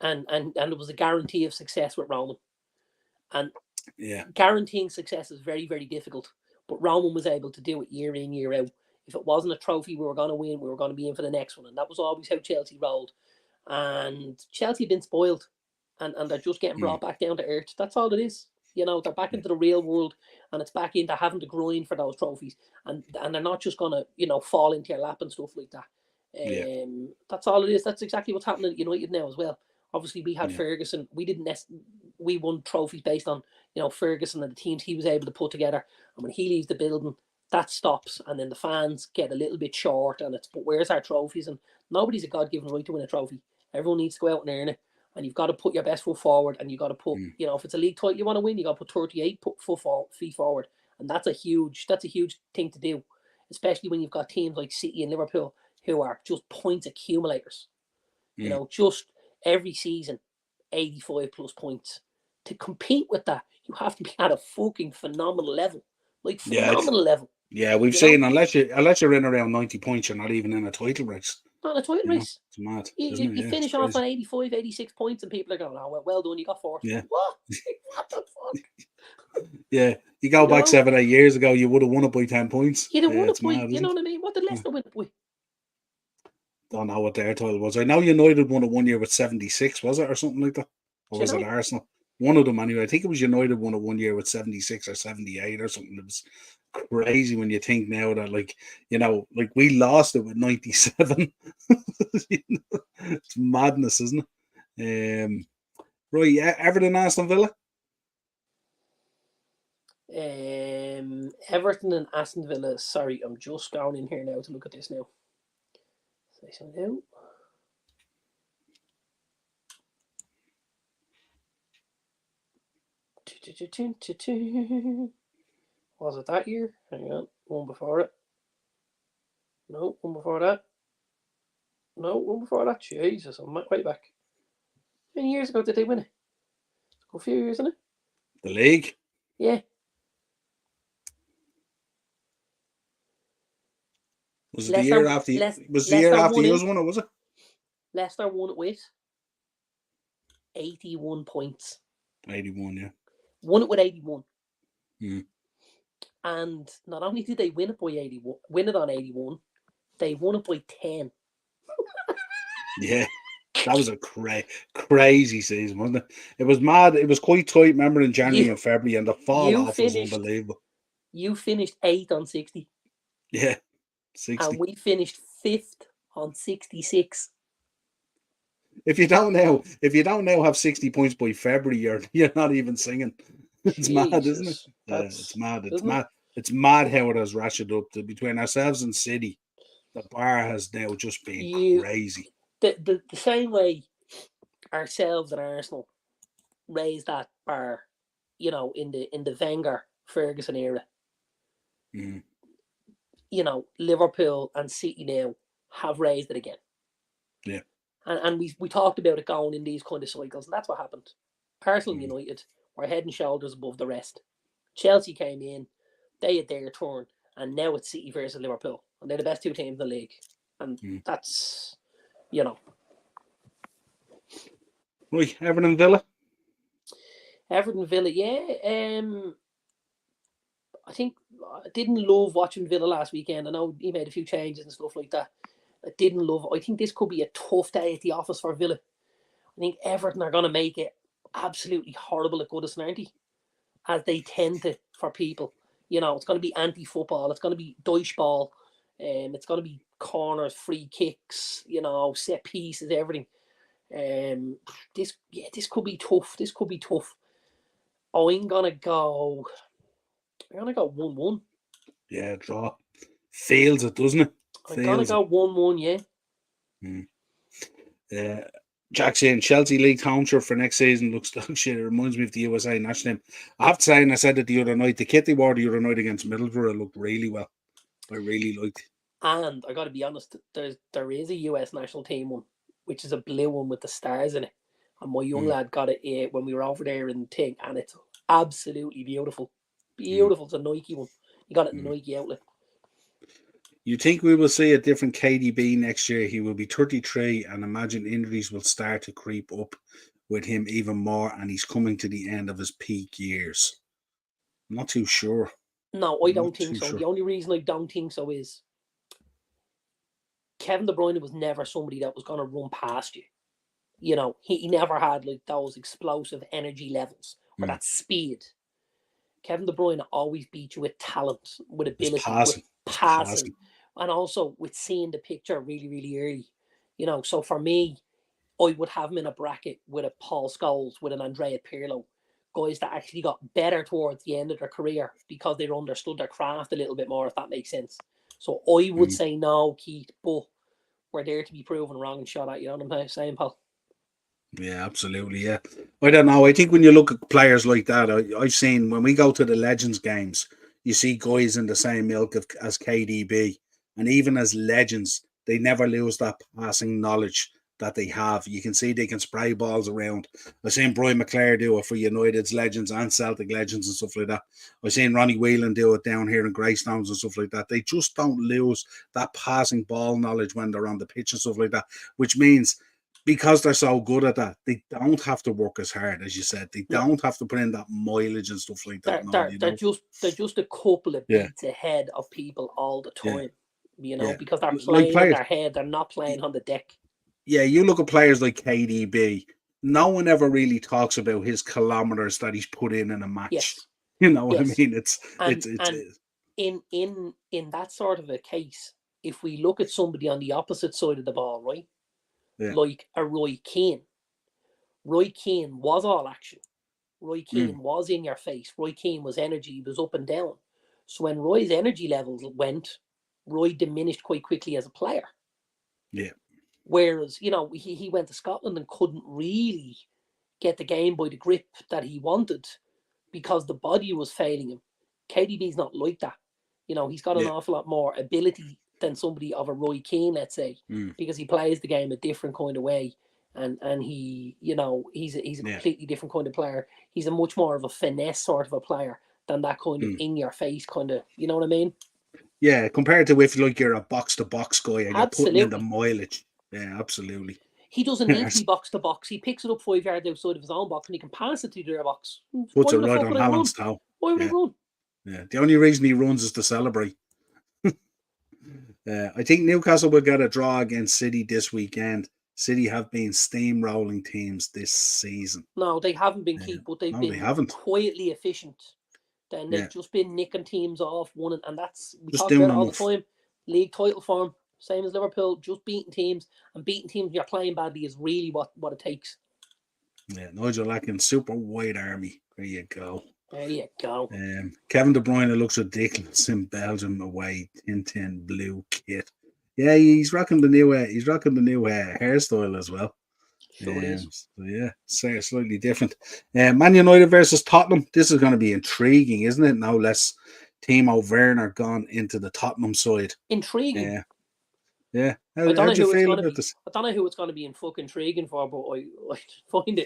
and it was a guarantee of success with Roman, and guaranteeing success is very, very difficult. But Roman was able to do it year in, year out. If it wasn't a trophy we were going to win, we were going to be in for the next one. And that was always how Chelsea rolled. And Chelsea have been spoiled. And they're just getting brought back down to earth. That's all it is. You know, they're back into the real world. And it's back into having to grind for those trophies. And they're not just going to, fall into your lap and stuff like that. That's all it is. That's exactly what's happening at United now as well. Obviously, we had Ferguson. We won trophies based on, Ferguson and the teams he was able to put together. And when he leaves the building, that stops. And then the fans get a little bit short. And but where's our trophies? And nobody's a God-given right to win a trophy. Everyone needs to go out and earn it. And you've got to put your best foot forward. And you've got to put, if it's a league title you want to win, you got to put 38 feet forward. And that's a huge thing to do. Especially when you've got teams like City and Liverpool who are just points accumulators. Just every season, 85 plus points. To compete with that, you have to be at a fucking phenomenal level. Like phenomenal level. Yeah, we've seen unless you're in around 90 points, you're not even in a title race. Not a title race. It's mad. You finish off on 85, 86 points, and people are going, "Oh, well done, you got fourth." Yeah. What? What the fuck? Yeah, you go back 7-8 years ago, you would have won it by 10 points. You'd have won it by, you know what I mean? What did Leicester win it by? Don't know what their title was. I know United won it 1 year with 76, was it, or something like that? Or was it Arsenal? One of them anyway. I think it was United won it 1 year with 76 or 78 or something. It was crazy when you think now that, like we lost it with 97. It's madness, isn't it? Right, yeah, Everton, Aston Villa. Everton and Aston Villa. Sorry, I'm just going in here now to look at this now. Say something out. Was it that year? Hang on. One before it. No, one before that. No, one before that. Jesus, I'm way back. How many years ago did they win it? A few years, isn't it? The league? Yeah. Was it the year after you won it, was it? Leicester won it with 81 points. 81, yeah. Won it with 81. And not only did they win it on 81, they won it by 10. Yeah, that was a crazy season, wasn't it? It was mad. It was quite tight, remember, in January and February, and the fall off was unbelievable. You finished 8th on 60. Yeah, 60. And we finished 5th on 66. If you don't now have 60 points by February, you're not even singing. It's mad, isn't it? Yeah, it's mad. It's mad. It's mad how it has ratcheted up between ourselves and City. The bar has now just been crazy. The same way ourselves and Arsenal raised that bar, in the Wenger Ferguson era. Liverpool and City now have raised it again. Yeah. And we talked about it going in these kind of cycles, and that's what happened. Arsenal and United were head and shoulders above the rest. Chelsea came in, They had their turn, and now it's City versus Liverpool, and they're the best two teams in the league, and that's, you know. Right, Everton Villa. Everton Villa, yeah. I think I didn't love watching Villa last weekend. I know he made a few changes and stuff like that. I didn't love it. I think this could be a tough day at the office for Villa. I think Everton are going to make it absolutely horrible at Goodison, aren't they? As they tend to for people. You know, it's going to be anti-football. It's going to be Deutsch ball. It's going to be corners, free kicks, you know, set pieces, everything. This could be tough. This could be tough. I'm gonna go 1-1. Yeah, draw. Fails it, doesn't it? I'm gonna go 1-1, yeah. Jack saying Chelsea League counter for next season looks like shit. It reminds me of the USA national team. I have to say, and I said it the other night, the kit they wore the other night against Middlesbrough looked really well. I really liked it. And I got to be honest, there is a US national team one, which is a blue one with the stars in it. And my young lad got it when we were over there in Ting, and it's absolutely beautiful. Beautiful. It's a Nike one. You got it in the Nike outlet. You think we will see a different KDB next year? He will be 33, and imagine injuries will start to creep up with him even more, and he's coming to the end of his peak years. I'm not too sure. No, I don't think so. Sure. The only reason I don't think so is Kevin De Bruyne was never somebody that was going to run past you. You know, he never had like those explosive energy levels or that speed. Kevin De Bruyne always beat you with talent, with ability, with passing, and also with seeing the picture really, really early. You know, so for me, I would have him in a bracket with a Paul Scholes, with an Andrea Pirlo, guys that actually got better towards the end of their career because they understood their craft a little bit more, if that makes sense. So I would say no, Keith, but we're there to be proven wrong and shot at. You know what I'm saying, Paul? Yeah, absolutely. Yeah, I don't know. I think when you look at players like that, I've seen when we go to the Legends games, you see guys in the same ilk as KDB, and even as legends, they never lose that passing knowledge that they have. You can see they can spray balls around. I've seen Brian McClare do it for United's legends and Celtic legends and stuff like that. I've seen Ronnie Whelan do it down here in Greystones and stuff like that. They just don't lose that passing ball knowledge when they're on the pitch and stuff like that, which means because they're so good at that, they don't have to work as hard, as you said. They don't have to put in that mileage and stuff like that. They're just a couple of beats ahead of people all the time, you know, because they're playing in their head. They're not playing on the deck. Yeah, you look at players like KDB. No one ever really talks about his kilometers that he's put in a match. Yes. You know what I mean? It's in that sort of a case, if we look at somebody on the opposite side of the ball, right? Yeah. Like a Roy Keane. Roy Keane was all action. Roy Keane was in your face. Roy Keane was energy. He was up and down. So when Roy's energy levels went, Roy diminished quite quickly as a player. Yeah. Whereas, you know, he went to Scotland and couldn't really get the game by the grip that he wanted because the body was failing him. KDB's not like that. You know, he's got an awful lot more ability than somebody of a Roy Keane, let's say, because he plays the game a different kind of way, and he, you know, he's a completely different kind of player. He's a much more of a finesse sort of a player than that kind of in your face kind of, you know what I mean? Yeah, compared to if like you're a box to box guy and you're putting in the mileage. Yeah, absolutely. He doesn't need to be box to box. He picks it up 5 yards outside of his own box and he can pass it to their box. Puts it right on Alan's toe. Why would he run? Yeah, the only reason he runs is to celebrate. I think Newcastle will get a draw against City this weekend. City have been steamrolling teams this season. No, they haven't been Keith, but they've been quietly efficient. Then they've just been nicking teams off, one, and that's we talk about it all the time. League title form, same as Liverpool, just beating teams, and beating teams you're playing badly is really what it takes. Yeah, Nigel Atkins, super wide army. There you go. There you go. Kevin De Bruyne looks ridiculous in Belgium away, Tintin blue kit. Yeah, he's rocking the new hairstyle as well. Sure is. So yeah, slightly different. Man United versus Tottenham. This is going to be intriguing, isn't it? Now less Timo Werner gone into the Tottenham side. Intriguing. Yeah. I don't know who it's going to be in fucking intriguing for, but I find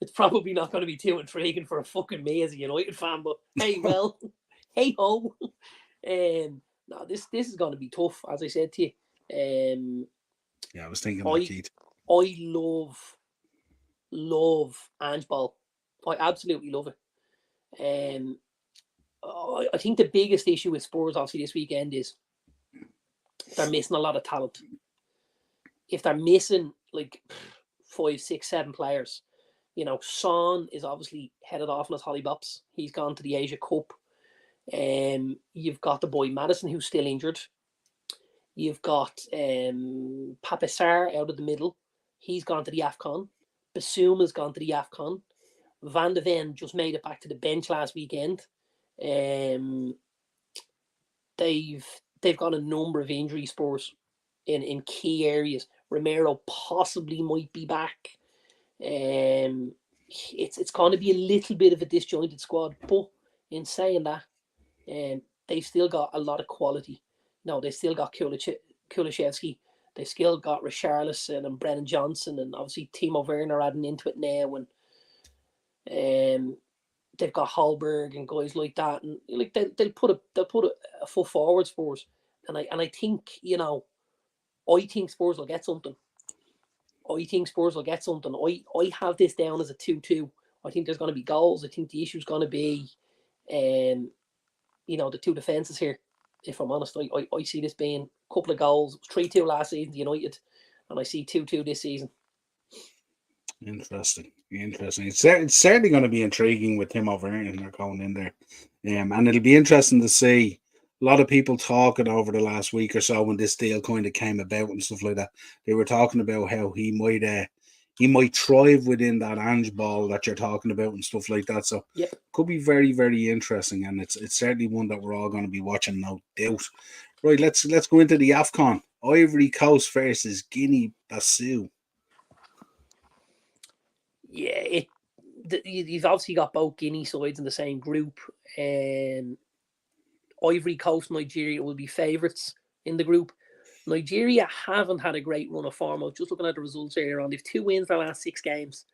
it's probably not going to be too intriguing for a fucking me as a United fan. But hey, well, hey ho. No, this is going to be tough, as I said to you. Yeah, I was thinking that, Keith. I love Ange Ball. I absolutely love it. I think the biggest issue with Spurs, obviously, this weekend is they're missing a lot of talent. If they're missing like 5, 6, 7 players, Son is obviously headed off on his hollybops. He's gone to the Asia Cup. You've got the boy Madison, who's still injured. You've got Papissar out of the middle. He's gone to the AFCON. Basuma's gone to the AFCON. Van de Ven just made it back to the bench last weekend. They've got a number of injury Spurs in key areas. Romero possibly might be back. It's going to be a little bit of a disjointed squad, but in saying that, they've still got a lot of quality. No, they still got Kulishevsky. They've still got Richarlison and Brennan Johnson, and obviously Timo Werner adding into it now, and they've got Hallberg and guys like that, and like they'll put a foot forward, Spurs, and I think I think Spurs will get something. I have this down as a 2-2. I think there's going to be goals. I think the issue is going to be, the two defences here. If I'm honest, I see this being a couple of goals. 3-2 last season to United, and I see 2-2 this season. Interesting. It's certainly going to be intriguing with Timo Werner going in there, and it'll be interesting to see. A lot of people talking over the last week or so when this deal kind of came about and stuff like that. They were talking about how he might thrive within that Ange Ball that you're talking about and stuff like that. So yep. Could be very, very interesting, and it's certainly one that we're all going to be watching, no doubt. Right, let's go into the AFCON. Ivory Coast versus Guinea-Bissau. Yeah, you've obviously got both Guinea sides in the same group. Ivory Coast, Nigeria will be favourites in the group. Nigeria haven't had a great run of form. I was just looking at the results earlier on. They've 2 wins their last 6 games,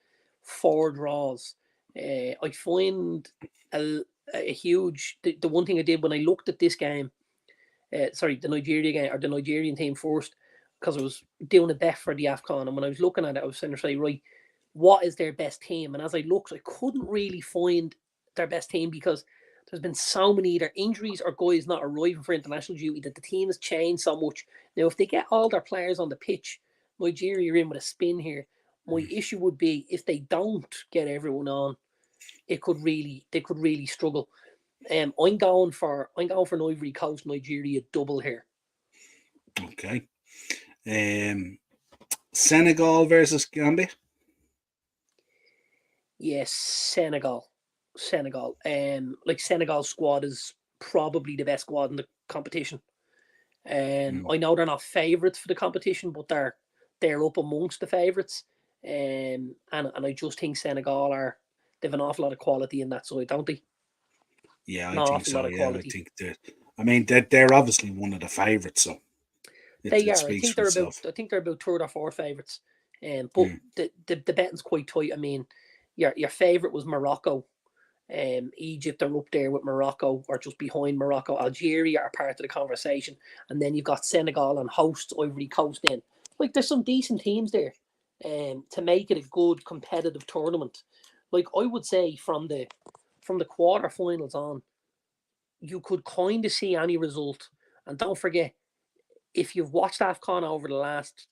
4 draws. I find a huge... The one thing I did when I looked at this game, the Nigeria game, or the Nigerian team first, because I was doing a bet for the AFCON, and when I was looking at it, I was saying, right, what is their best team? And as I looked, I couldn't really find their best team because there's been so many either injuries or guys not arriving for international duty that the team has changed so much. Now, if they get all their players on the pitch, Nigeria are in with a spin here. My issue would be if they don't get everyone on, they could really struggle. I'm going for an Ivory Coast Nigeria double here. Okay. Senegal versus Gambia. Yes, Senegal. Senegal's squad is probably the best squad in the competition. I know they're not favourites for the competition, but they're up amongst the favourites. And I just think Senegal they've an awful lot of quality in that side, don't they? Yeah, I think so. Yeah, I think they're obviously one of the favourites, so they are. I think they're about 3rd or 4th favourites. But the betting's quite tight. I mean, your favourite was Morocco. Egypt are up there with Morocco, or just behind Morocco. Algeria are part of the conversation, and then you've got Senegal and hosts Ivory Coast. In like, there's some decent teams there, to make it a good competitive tournament. Like, I would say from the quarterfinals on, you could kind of see any result. And don't forget, if you've watched AFCON over the last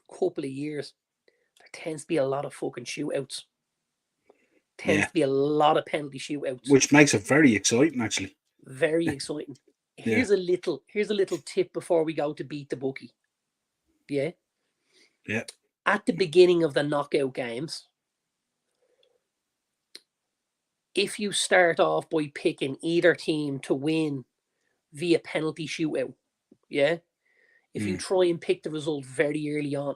couple of years, there tends to be a lot of fucking shootouts. Tends to be a lot of penalty shootouts, which makes it very exciting, actually. Very exciting. Here's a little tip before we go to beat the bookie. Yeah. Yeah. At the beginning of the knockout games, if you start off by picking either team to win via penalty shootout, yeah, if you try and pick the result very early on,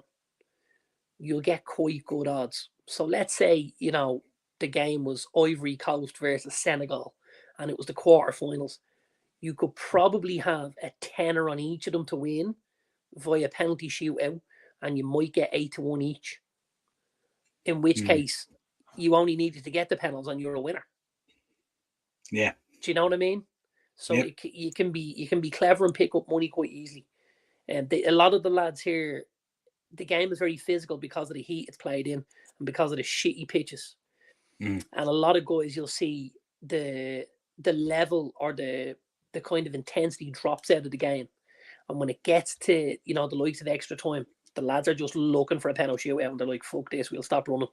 you'll get quite good odds. So let's say, the game was Ivory Coast versus Senegal, and it was the quarterfinals. You could probably have a tenner on each of them to win via penalty shootout, and you might get 8-1 each. In which case, you only needed to get the penalties and you're a winner. Yeah. Do you know what I mean? So you can be clever and pick up money quite easily. And a lot of the lads here, the game is very physical because of the heat it's played in and because of the shitty pitches. And a lot of guys, you'll see the level or the kind of intensity drops out of the game. And when it gets to, the likes of extra time, the lads are just looking for a penalty shootout and they're like, fuck this, we'll stop running.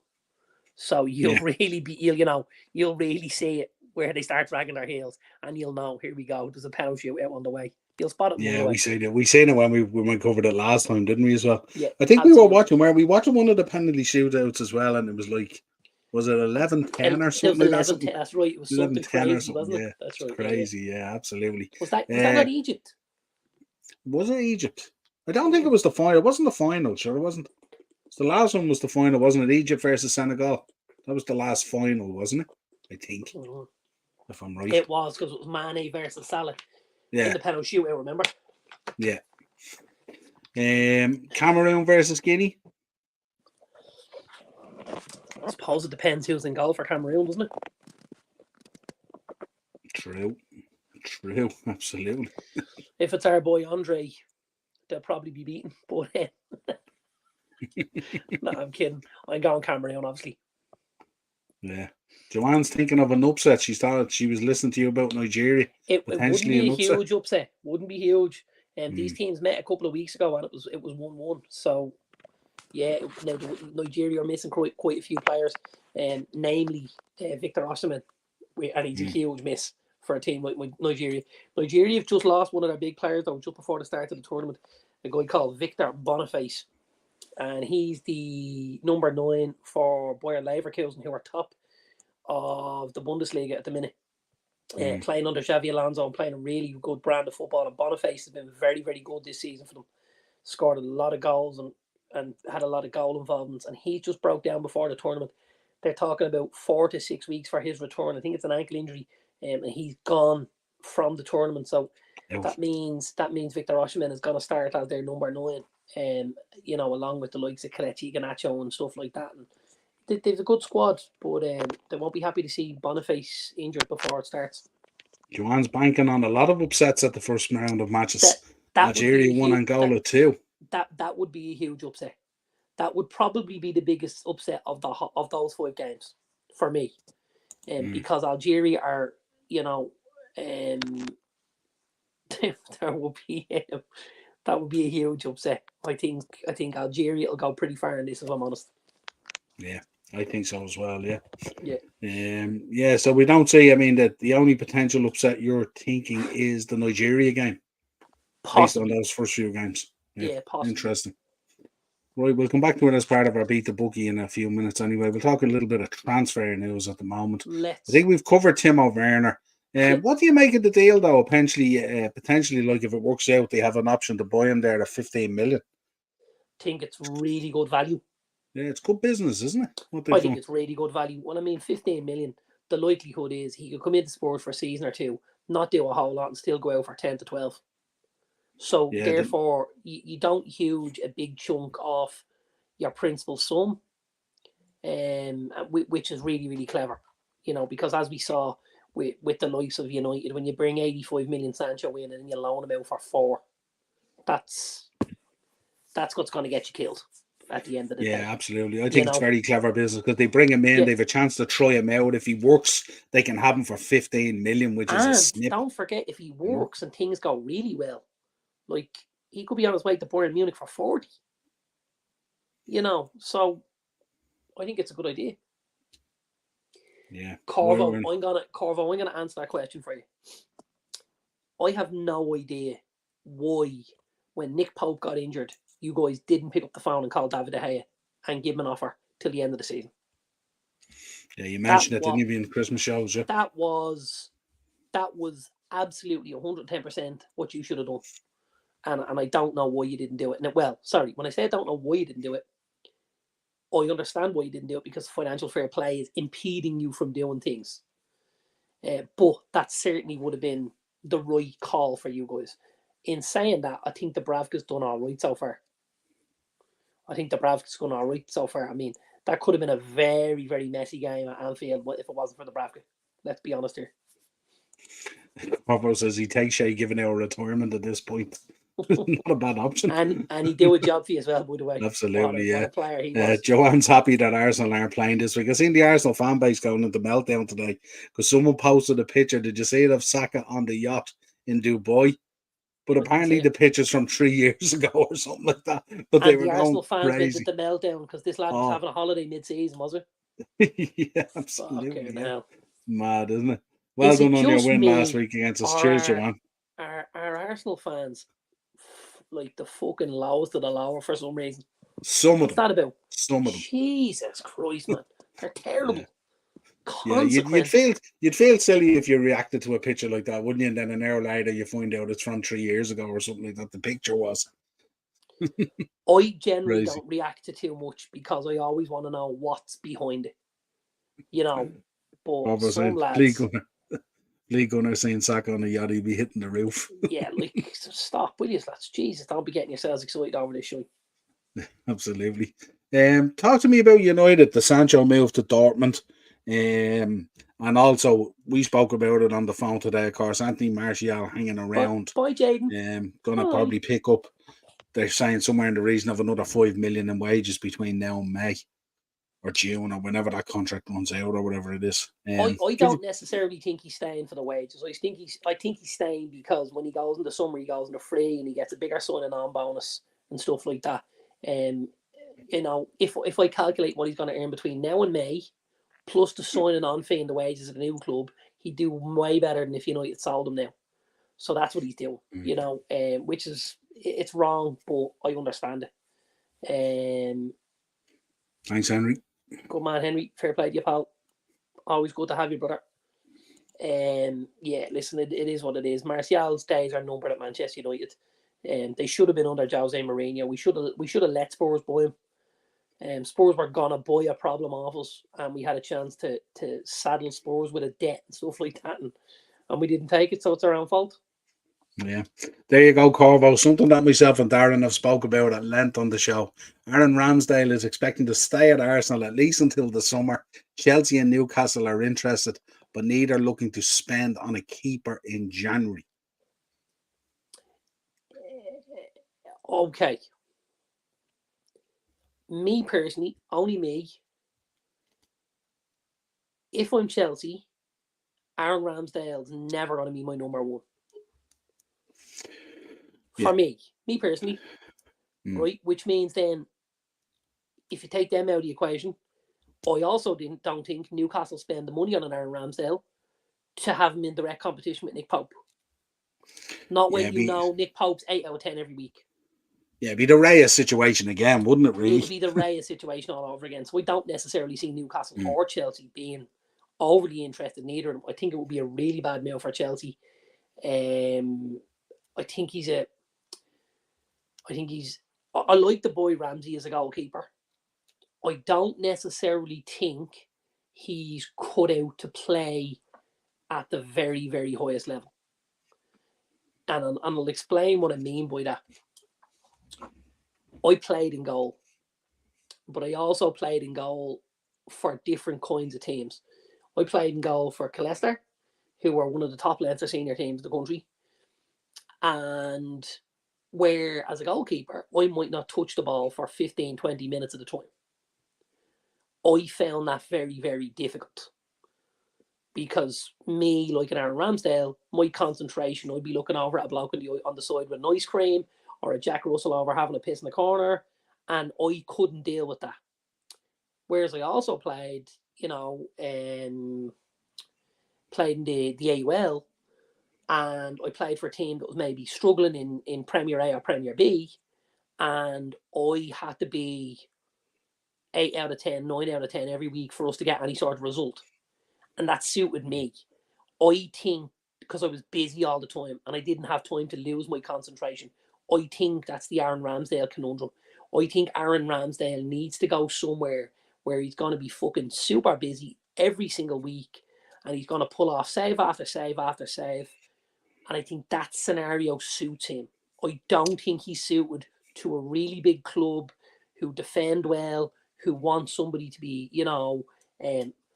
So you'll really see it where they start dragging their heels, and you'll know, here we go, there's a penalty shootout on the way. You'll spot it. Yeah, we seen it. We seen it when we covered it last time, didn't we? As well. Yeah, I think we were watching one of the penalty shootouts as well, and it was like, was it 11-10 or something? It was 11-10. That's right. It was something crazy, wasn't it? Yeah, that's right. Crazy. Yeah, absolutely. Was that not Egypt? Was it Egypt? I don't think it was the final. It wasn't the final. Sure, it wasn't. The last one was the final, wasn't it? Egypt versus Senegal. That was the last final, wasn't it? I think. If I'm right. It was, because it was Mane versus Salah. Yeah. In the penalty shootout, remember? Yeah. Cameroon versus Guinea. I suppose it depends who's in goal for Cameroon, doesn't it? True, absolutely. If it's our boy Andre, they'll probably be beaten. But no, I'm kidding. I'm going Cameroon, obviously. Yeah. Joanne's thinking of an upset. She thought she was listening to you about Nigeria. It wouldn't be a huge upset. Wouldn't be huge. And these teams met a couple of weeks ago, and it was 1-1. So yeah, now Nigeria are missing quite a few players, namely Victor Osimhen, and he's a huge miss for a team like Nigeria. Nigeria have just lost one of their big players though just before the start of the tournament, a guy called Victor Boniface, and he's the number 9 for Bayer Leverkusen, who are top of the Bundesliga at the minute. Playing under Xavi Alonso and playing a really good brand of football. And Boniface has been very, very good this season for them. Scored a lot of goals and had a lot of goal involvements. And he just broke down before the tournament. They're talking about 4 to 6 weeks for his return. I think it's an ankle injury, and he's gone from the tournament. So that means Victor Osimhen is going to start as their number 9. Along with the likes of Kelechi Iheanacho and stuff like that. And they've a good squad, but they won't be happy to see Boniface injured before it starts. Joanne's banking on a lot of upsets at the first round of matches. Nigeria won Angola too. That would be a huge upset. That would probably be the biggest upset of those 5 games for me, because Algeria are, there will be that would be a huge upset. I think Algeria will go pretty far in this, if I'm honest. Yeah, I think so as well. Yeah. Yeah. So we don't see. I mean, that the only potential upset you're thinking is the Nigeria game, based on those first few games. Yeah, possibly. Interesting. Right, we'll come back to it as part of our Beat the Bookie in a few minutes. Anyway, we'll talk a little bit of transfer news at the moment. I think we've covered Timo Werner. What do you make of the deal, though? Potentially, like if it works out, they have an option to buy him there at 15 million. I think it's really good value. Yeah, it's good business, isn't it? I think it's really good value. Well, I mean, 15 million, the likelihood is he could come into sport for a season or two, not do a whole lot, and still go out for 10 to 12. So, therefore, you don't huge a big chunk off your principal sum, which is really, really clever. Because as we saw with the likes of United, when you bring 85 million Sancho in and you loan him out for 4, that's what's going to get you killed at the end of the day. Yeah, absolutely. I think it's very clever business because they bring him in, they have a chance to try him out. If he works, they can have him for 15 million, which is a snip. Don't forget, if he works and things go really well, like he could be on his way to Bayern Munich for 40. So I think it's a good idea. Yeah. Corvo, I'm gonna answer that question for you. I have no idea why, when Nick Pope got injured, you guys didn't pick up the phone and call David De Gea and give him an offer till the end of the season. Yeah, you mentioned it, didn't you, in Christmas shows? Yeah. That was absolutely 110% what you should have done. And I don't know why you didn't do it. When I say I don't know why you didn't do it, I understand why you didn't do it, because financial fair play is impeding you from doing things. But that certainly would have been the right call for you guys. In saying that, I think Dubravka's done all right so far. I mean, that could have been a very, very messy game at Anfield if it wasn't for Dubravka. Let's be honest here. Corvo says he takes Shay giving out retirement at this point. Not a bad option. And he do a job for you as well, by the way. Absolutely, What yeah. a player he was. Joanne's happy that Arsenal aren't playing this week. I seen the Arsenal fan base going into meltdown today because someone posted a picture. Did you see it of Saka on the yacht in Dubai? But apparently the picture's from 3 years ago or something like that. But they were the going Arsenal fans crazy. went into meltdown because this lad was having a holiday mid-season, was it? Yeah, absolutely. Yeah. Mad, isn't it? Well done on your win last week against us. Cheers, Joanne. Our Arsenal fans like the fucking lowest of the lower for some reason. What's that about? Some of them. Jesus Christ, man. They're terrible. Yeah, you'd feel silly if you reacted to a picture like that, wouldn't you? And then an hour later you find out it's from 3 years ago or something like that. The picture was. I generally don't react to too much because I always want to know what's behind it. You know, but some lads. Lee Gunner saying Saka on the yacht, he'd be hitting the roof. Yeah, like stop, will you, lads? Jesus, don't be getting yourselves excited over this shit. Absolutely. Talk to me about United, the Sancho move to Dortmund. And also we spoke about it on the phone today, of course. Anthony Martial hanging around. Bye, Jaden. Gonna probably pick up, they're saying somewhere in the region of another 5 million in wages between now and May or June or whenever that contract runs out or whatever it is. I don't necessarily think he's staying for the wages. I think he's staying because when he goes in the summer, he goes in the free and he gets a bigger signing on bonus and stuff like that. You know, if I calculate what he's going to earn between now and May, plus the signing on fee and the wages at the new club, he'd do way better than if United sold him now. So that's what he's doing, you know, which is, it's wrong, but I understand it. Thanks, Henry. Good man, Henry. Fair play to you, pal. Always good to have you, brother. Yeah, listen, it is what it is. Martial's days are numbered at Manchester United. They should have been under Jose Mourinho. We should have let Spurs buy him. Spurs were gonna buy a problem off us, and we had a chance to saddle Spurs with a debt and stuff like that, and we didn't take it, so it's our own fault. Yeah, there you go, Corvo. Something that myself and Darren have spoke about at length on the show. Aaron Ramsdale is expecting to stay at Arsenal at least until the summer. Chelsea and Newcastle are interested, but neither looking to spend on a keeper in January. Okay. Me personally, only me. If I'm Chelsea, Aaron Ramsdale's never going to be my number one. For me personally, right? Which means then, if you take them out of the equation, I also don't think Newcastle spend the money on an Aaron Ramsdale to have him in direct competition with Nick Pope. Not when know Nick Pope's 8 out of 10 every week. Yeah, it'd be the Reyes situation again, wouldn't it, really? It'd be the Reyes situation all over again. So we don't necessarily see Newcastle or Chelsea being overly interested in either of them. I think it would be a really bad move for Chelsea. I like the boy Ramsey as a goalkeeper. I don't necessarily think he's cut out to play at the very, very highest level. And I'll explain what I mean by that. I played in goal, but I also played in goal for different kinds of teams. I played in goal for Leicester, who were one of the top Leinster senior teams in the country. And where, as a goalkeeper, I might not touch the ball for 15, 20 minutes at a time. I found that very, very difficult. Because me, like an Aaron Ramsdale, my concentration, I'd be looking over at a bloke on the side with an ice cream, or a Jack Russell over having a piss in the corner, and I couldn't deal with that. Whereas I also played, played in the AUL, and I played for a team that was maybe struggling in Premier A or Premier B, and I had to be 8 out of 10, 9 out of 10 every week for us to get any sort of result. And that suited me. I think, because I was busy all the time and I didn't have time to lose my concentration, I think that's the Aaron Ramsdale conundrum. I think Aaron Ramsdale needs to go somewhere where he's going to be fucking super busy every single week, and he's going to pull off save after save after save. And I think that scenario suits him. I don't think he's suited to a really big club who defend well, who want somebody to be,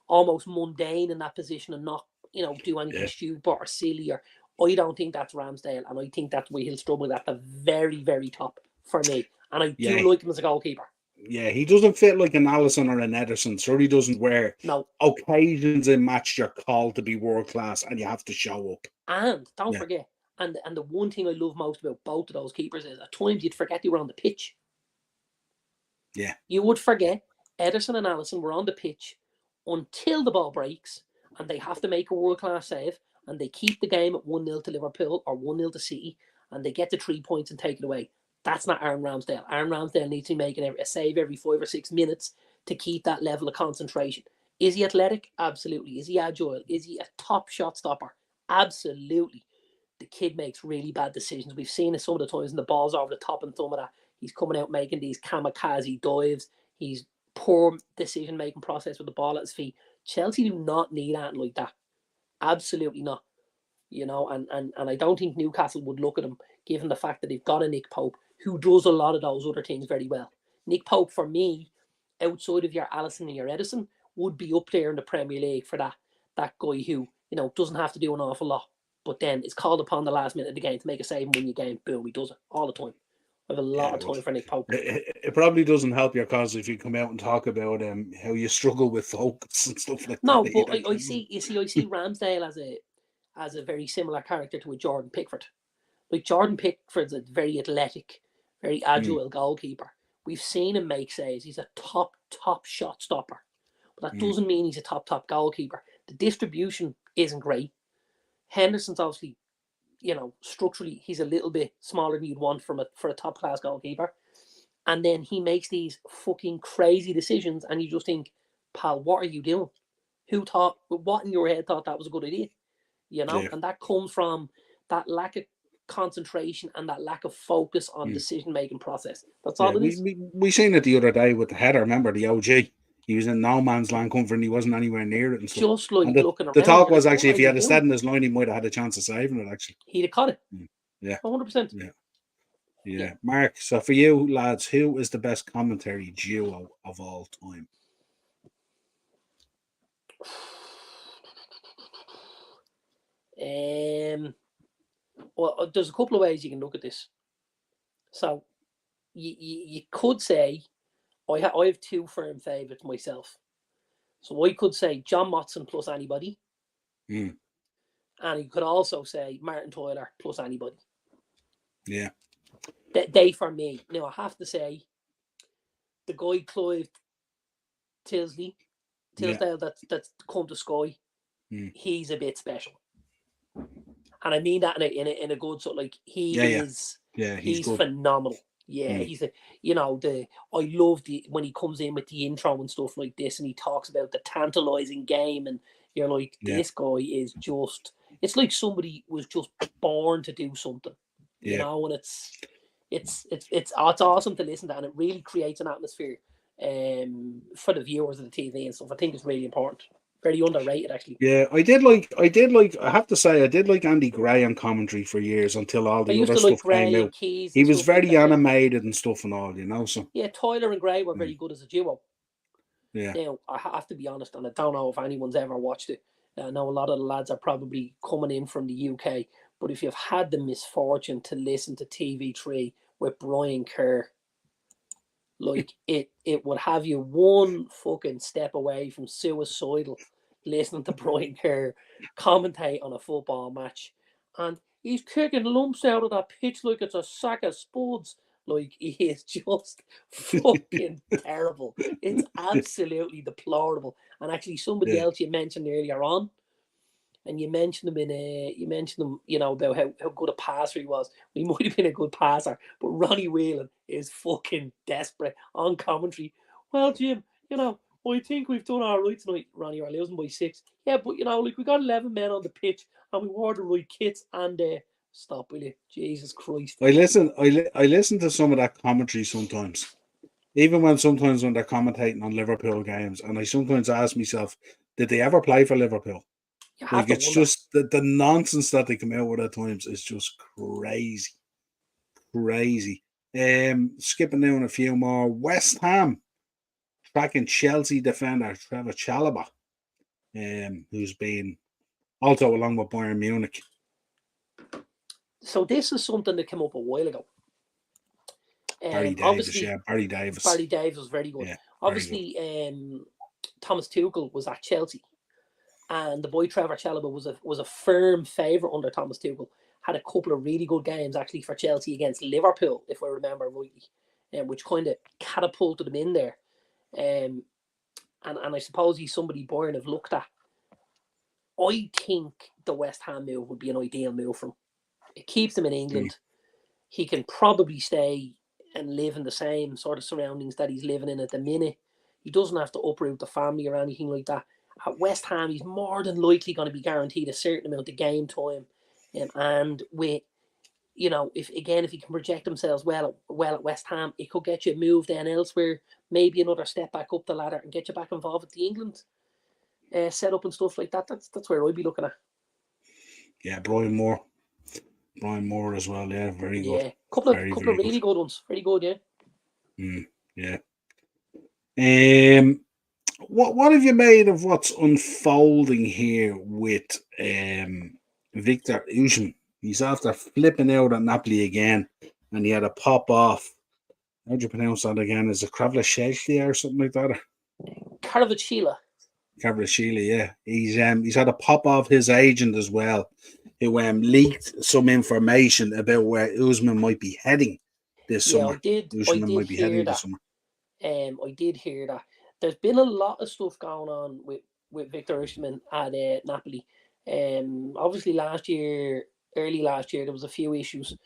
almost mundane in that position and not do anything stupid or silly. Or I don't think that's Ramsdale, and I think that's why he'll struggle at the very, very top for me. And I do like him as a goalkeeper. Yeah, he doesn't fit like an Allison or an Ederson. Sure, he doesn't, where occasions in match you're called to be world class and you have to show up. And don't forget, and the one thing I love most about both of those keepers is at times you'd forget they were on the pitch. Yeah. You would forget Ederson and Allison were on the pitch until the ball breaks and they have to make a world class save and they keep the game at 1-0 to Liverpool or 1-0 to City and they get the 3 points and take it away. That's not Aaron Ramsdale. Aaron Ramsdale needs to be making a save every 5 or 6 minutes to keep that level of concentration. Is he athletic? Absolutely. Is he agile? Is he a top shot stopper? Absolutely. The kid makes really bad decisions. We've seen it some of the times, and the ball's over the top and some of that. He's coming out making these kamikaze dives. He's poor decision-making process with the ball at his feet. Chelsea do not need anything like that. Absolutely not. And I don't think Newcastle would look at him, given the fact that they've got a Nick Pope who does a lot of those other things very well. Nick Pope, for me, outside of your Alisson and your Edison, would be up there in the Premier League for that guy who, doesn't have to do an awful lot, but then is called upon the last minute of the game to make a save and win your game. Boom, he does it all the time. I have a lot of time for Nick Pope. It probably doesn't help your cause if you come out and talk about how you struggle with focus and stuff like that. No, but I see Ramsdale as a very similar character to a Jordan Pickford. Like Jordan Pickford's a very athletic, very agile goalkeeper. We've seen him make saves. He's a top shot stopper. But that doesn't mean he's a top goalkeeper. The distribution isn't great. Henderson's obviously, structurally, he's a little bit smaller than you'd want for a top class goalkeeper. And then he makes these fucking crazy decisions, and you just think, pal, what are you doing? What in your head thought that was a good idea? And that comes from that lack of concentration and that lack of focus on decision-making process. That's all it is. We seen it the other day with the header, remember, the OG? He was in no man's land comfort and he wasn't anywhere near it and stuff. Just like and looking around. The talk was actually if he had stayed in his line, he might have had a chance of saving it, actually. He'd have caught it. Yeah. 100%. Yeah. Mark, so for you lads, who is the best commentary duo of all time? Well, there's a couple of ways you can look at this. So you could say I have two firm favourites myself. So I could say John Motson plus anybody. And you could also say Martin Tyler plus anybody. Yeah. They for me. Now I have to say the guy Clive Tisdale that's come to Sky, he's a bit special. And I mean that in a good sort of like he's phenomenal. Yeah, he's I love when he comes in with the intro and stuff like this, and he talks about the tantalizing game, and you're like, this guy is just. It's like somebody was just born to do something, and it's awesome to listen to, and it really creates an atmosphere, for the viewers of the TV and stuff. I think it's really important. Very underrated, actually. Yeah, I did like. I have to say, I did like Andy Gray on commentary for years until all the other stuff came out. He was very animated and stuff and all, So yeah, Tyler and Gray were very good as a duo. Yeah. Now I have to be honest, and I don't know if anyone's ever watched it. I know a lot of the lads are probably coming in from the UK, but if you've had the misfortune to listen to TV3 with Brian Kerr, like it would have you one fucking step away from suicidal listening to Brian Kerr commentate on a football match. And he's kicking lumps out of that pitch like it's a sack of spuds. Like, he is just fucking terrible. It's absolutely deplorable. And actually, somebody else you mentioned earlier on, and you mentioned him about how good a passer he was. He might have been a good passer, but Ronnie Whelan is fucking desperate on commentary. Well, Jim, I think we've done all right tonight. Ronnie, we're losing by 6. Yeah, but we got 11 men on the pitch and we wore the right kits. And stop, will you? Jesus Christ! I listen to some of that commentary sometimes, even when they're commentating on Liverpool games, and I sometimes ask myself, did they ever play for Liverpool? It's just the nonsense that they come out with at times is just crazy. Skipping down a few more. West Ham tracking Chelsea defender Trevor Chalobah, who's been Also along with Bayern Munich. So this is something that came up a while ago. Barry Davis, Obviously, Barry Davis. Barry Davis was very good. Yeah, Obviously, Thomas Tuchel was at Chelsea, and the boy Trevor Chalobah was a firm favourite under Thomas Tuchel. Had a couple of really good games actually for Chelsea against Liverpool, if I remember rightly, which kind of catapulted him in there. And I suppose he's somebody Bayern have looked at. I think the West Ham move would be an ideal move for him. It keeps him in England. He can probably stay and live in the same sort of surroundings that he's living in at the minute. He doesn't have to uproot the family or anything like that. At West Ham, he's more than likely going to be guaranteed a certain amount of game time. And with, if he can project himself well at West Ham, it could get you a move then elsewhere, maybe another step back up the ladder and get you back involved with the England setup and stuff like that. That's where I'd be looking at. Yeah, Brian Moore as well. Yeah, very good. Yeah, couple of really good ones. Very good, yeah. Yeah. What have you made of what's unfolding here with Victor Osimhen? He's after flipping out at Napoli again, and he had a pop off. How do you pronounce that again? Is it Kvaratskhelia or something like that? Kvaratskhelia, yeah. He's had a pop off his agent as well, who leaked some information about where Osimhen might be heading this summer. I did hear that. There's been a lot of stuff going on with Victor Osimhen at Napoli. Obviously early last year, there was a few issues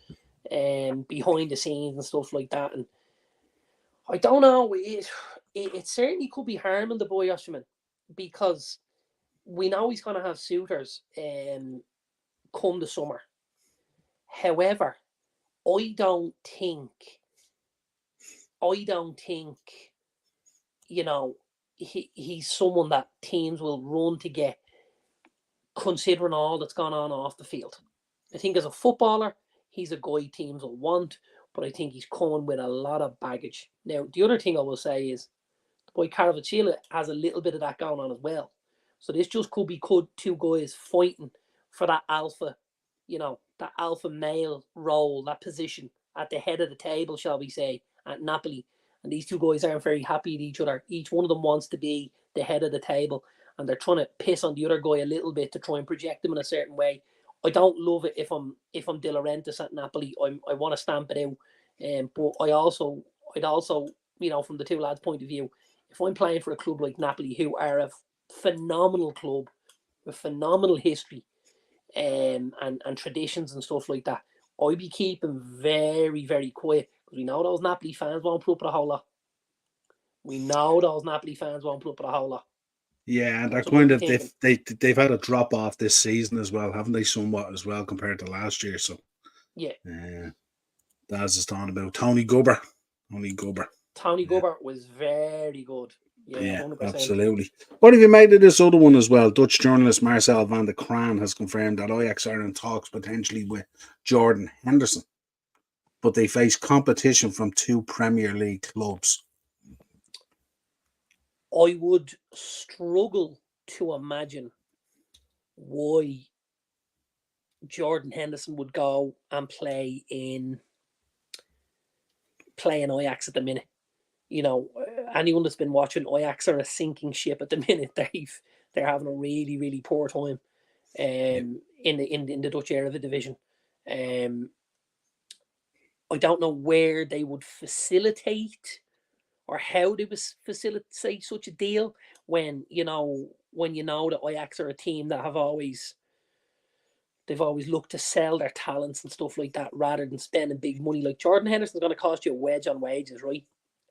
behind the scenes and stuff like that. And I don't know, it certainly could be harming the boy Osimhen, because we know he's going to have suitors come the summer. However, I don't think he's someone that teams will run to get, considering all that's gone on off the field. I think as a footballer, he's a guy teams will want, but I think he's coming with a lot of baggage. Now, the other thing I will say is the boy Kvaratskhelia has a little bit of that going on as well. So this just could be two guys fighting for that alpha, that alpha male role, that position at the head of the table, shall we say, at Napoli. And these two guys aren't very happy with each other. Each one of them wants to be the head of the table, and they're trying to piss on the other guy a little bit to try and project him in a certain way. I don't love it if I'm De Laurentiis at Napoli. I want to stamp it out. But I'd also, from the two lads' point of view, if I'm playing for a club like Napoli, who are a phenomenal club with phenomenal history and traditions and stuff like that, I'd be keeping very, very quiet, because we know those Napoli fans won't put up with a whole lot. Yeah, and they're kind of they've had a drop off this season as well, haven't they? Somewhat as well compared to last year. So yeah, Daz is talking about Tony Gubber. Tony Gubber was very good. Yeah, 100%. Absolutely. What have you made of this other one as well? Dutch journalist Marcel van der Kraan has confirmed that Ajax are in talks potentially with Jordan Henderson, but they face competition from 2 Premier League clubs. I would struggle to imagine why Jordan Henderson would go and play in Ajax at the minute. Anyone that's been watching Ajax are a sinking ship at the minute. They're having a really, really poor time in the Dutch Eredivisie division. I don't know where they would facilitate or how they would facilitate such a deal when that Ajax are a team that they've always looked to sell their talents and stuff like that rather than spending big money. Like Jordan Henderson's going to cost you a wedge on wages, right?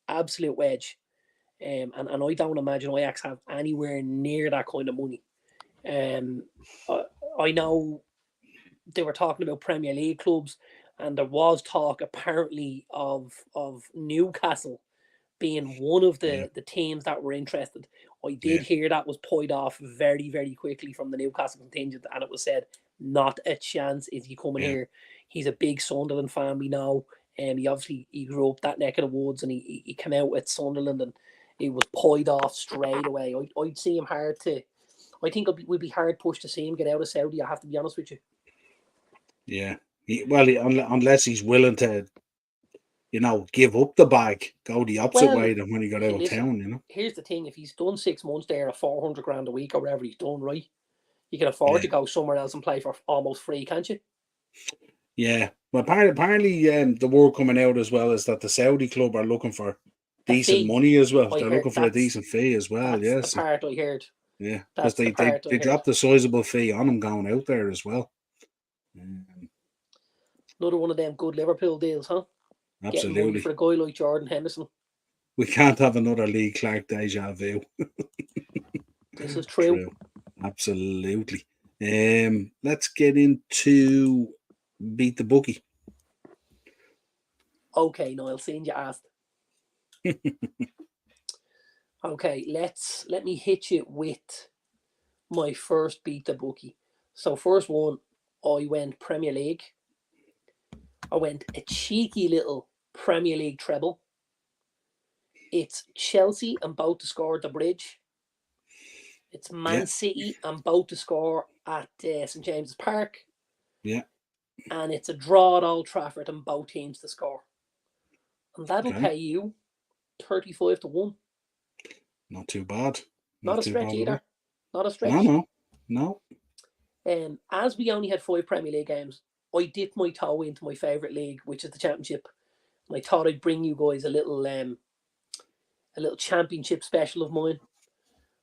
Absolute wedge. And I don't imagine Ajax have anywhere near that kind of money. I know they were talking about Premier League clubs, and there was talk apparently of Newcastle being one of the teams that were interested. I did hear that was pulled off very, very quickly from the Newcastle contingent, and it was said, not a chance is he coming here. He's a big Sunderland fan, we know. He grew up that neck of the woods, and he came out at Sunderland, and he was pulled off straight away. I'd see him hard to I think we'd be hard pushed to see him get out of Saudi. I have to be honest with you. Yeah. Unless he's willing to, give up the bag, go the opposite way than when he got out of town, Here's the thing: if he's done 6 months there at 400 grand a week or whatever he's done, right, you can afford to go somewhere else and play for almost free, can't you? Yeah. Well, apparently, the word coming out as well is that the Saudi club are looking for decent money as well. They're looking for a decent fee as well. That's the part I heard. Yeah, because they dropped a sizable fee on him going out there as well. Another one of them good Liverpool deals, huh? Absolutely. Getting money for a guy like Jordan Henderson. We can't have another Lee Clark deja vu. This is true. Absolutely. Let's get into Beat the Bookie. Okay, Niall, seeing you asked. Okay, let me hit you with my first Beat the Bookie. So first one, I went Premier League. I went a cheeky little Premier League treble. It's Chelsea and both to score at the Bridge. It's Man City and both to score at St James's Park. Yeah. And it's a draw at Old Trafford and both teams to score. And that'll pay you 35 to 1. Not too bad. Not a stretch either. Not a stretch. No. As we only had 5 Premier League games, I dipped my toe into my favourite league, which is the Championship. And I thought I'd bring you guys a little Championship special of mine.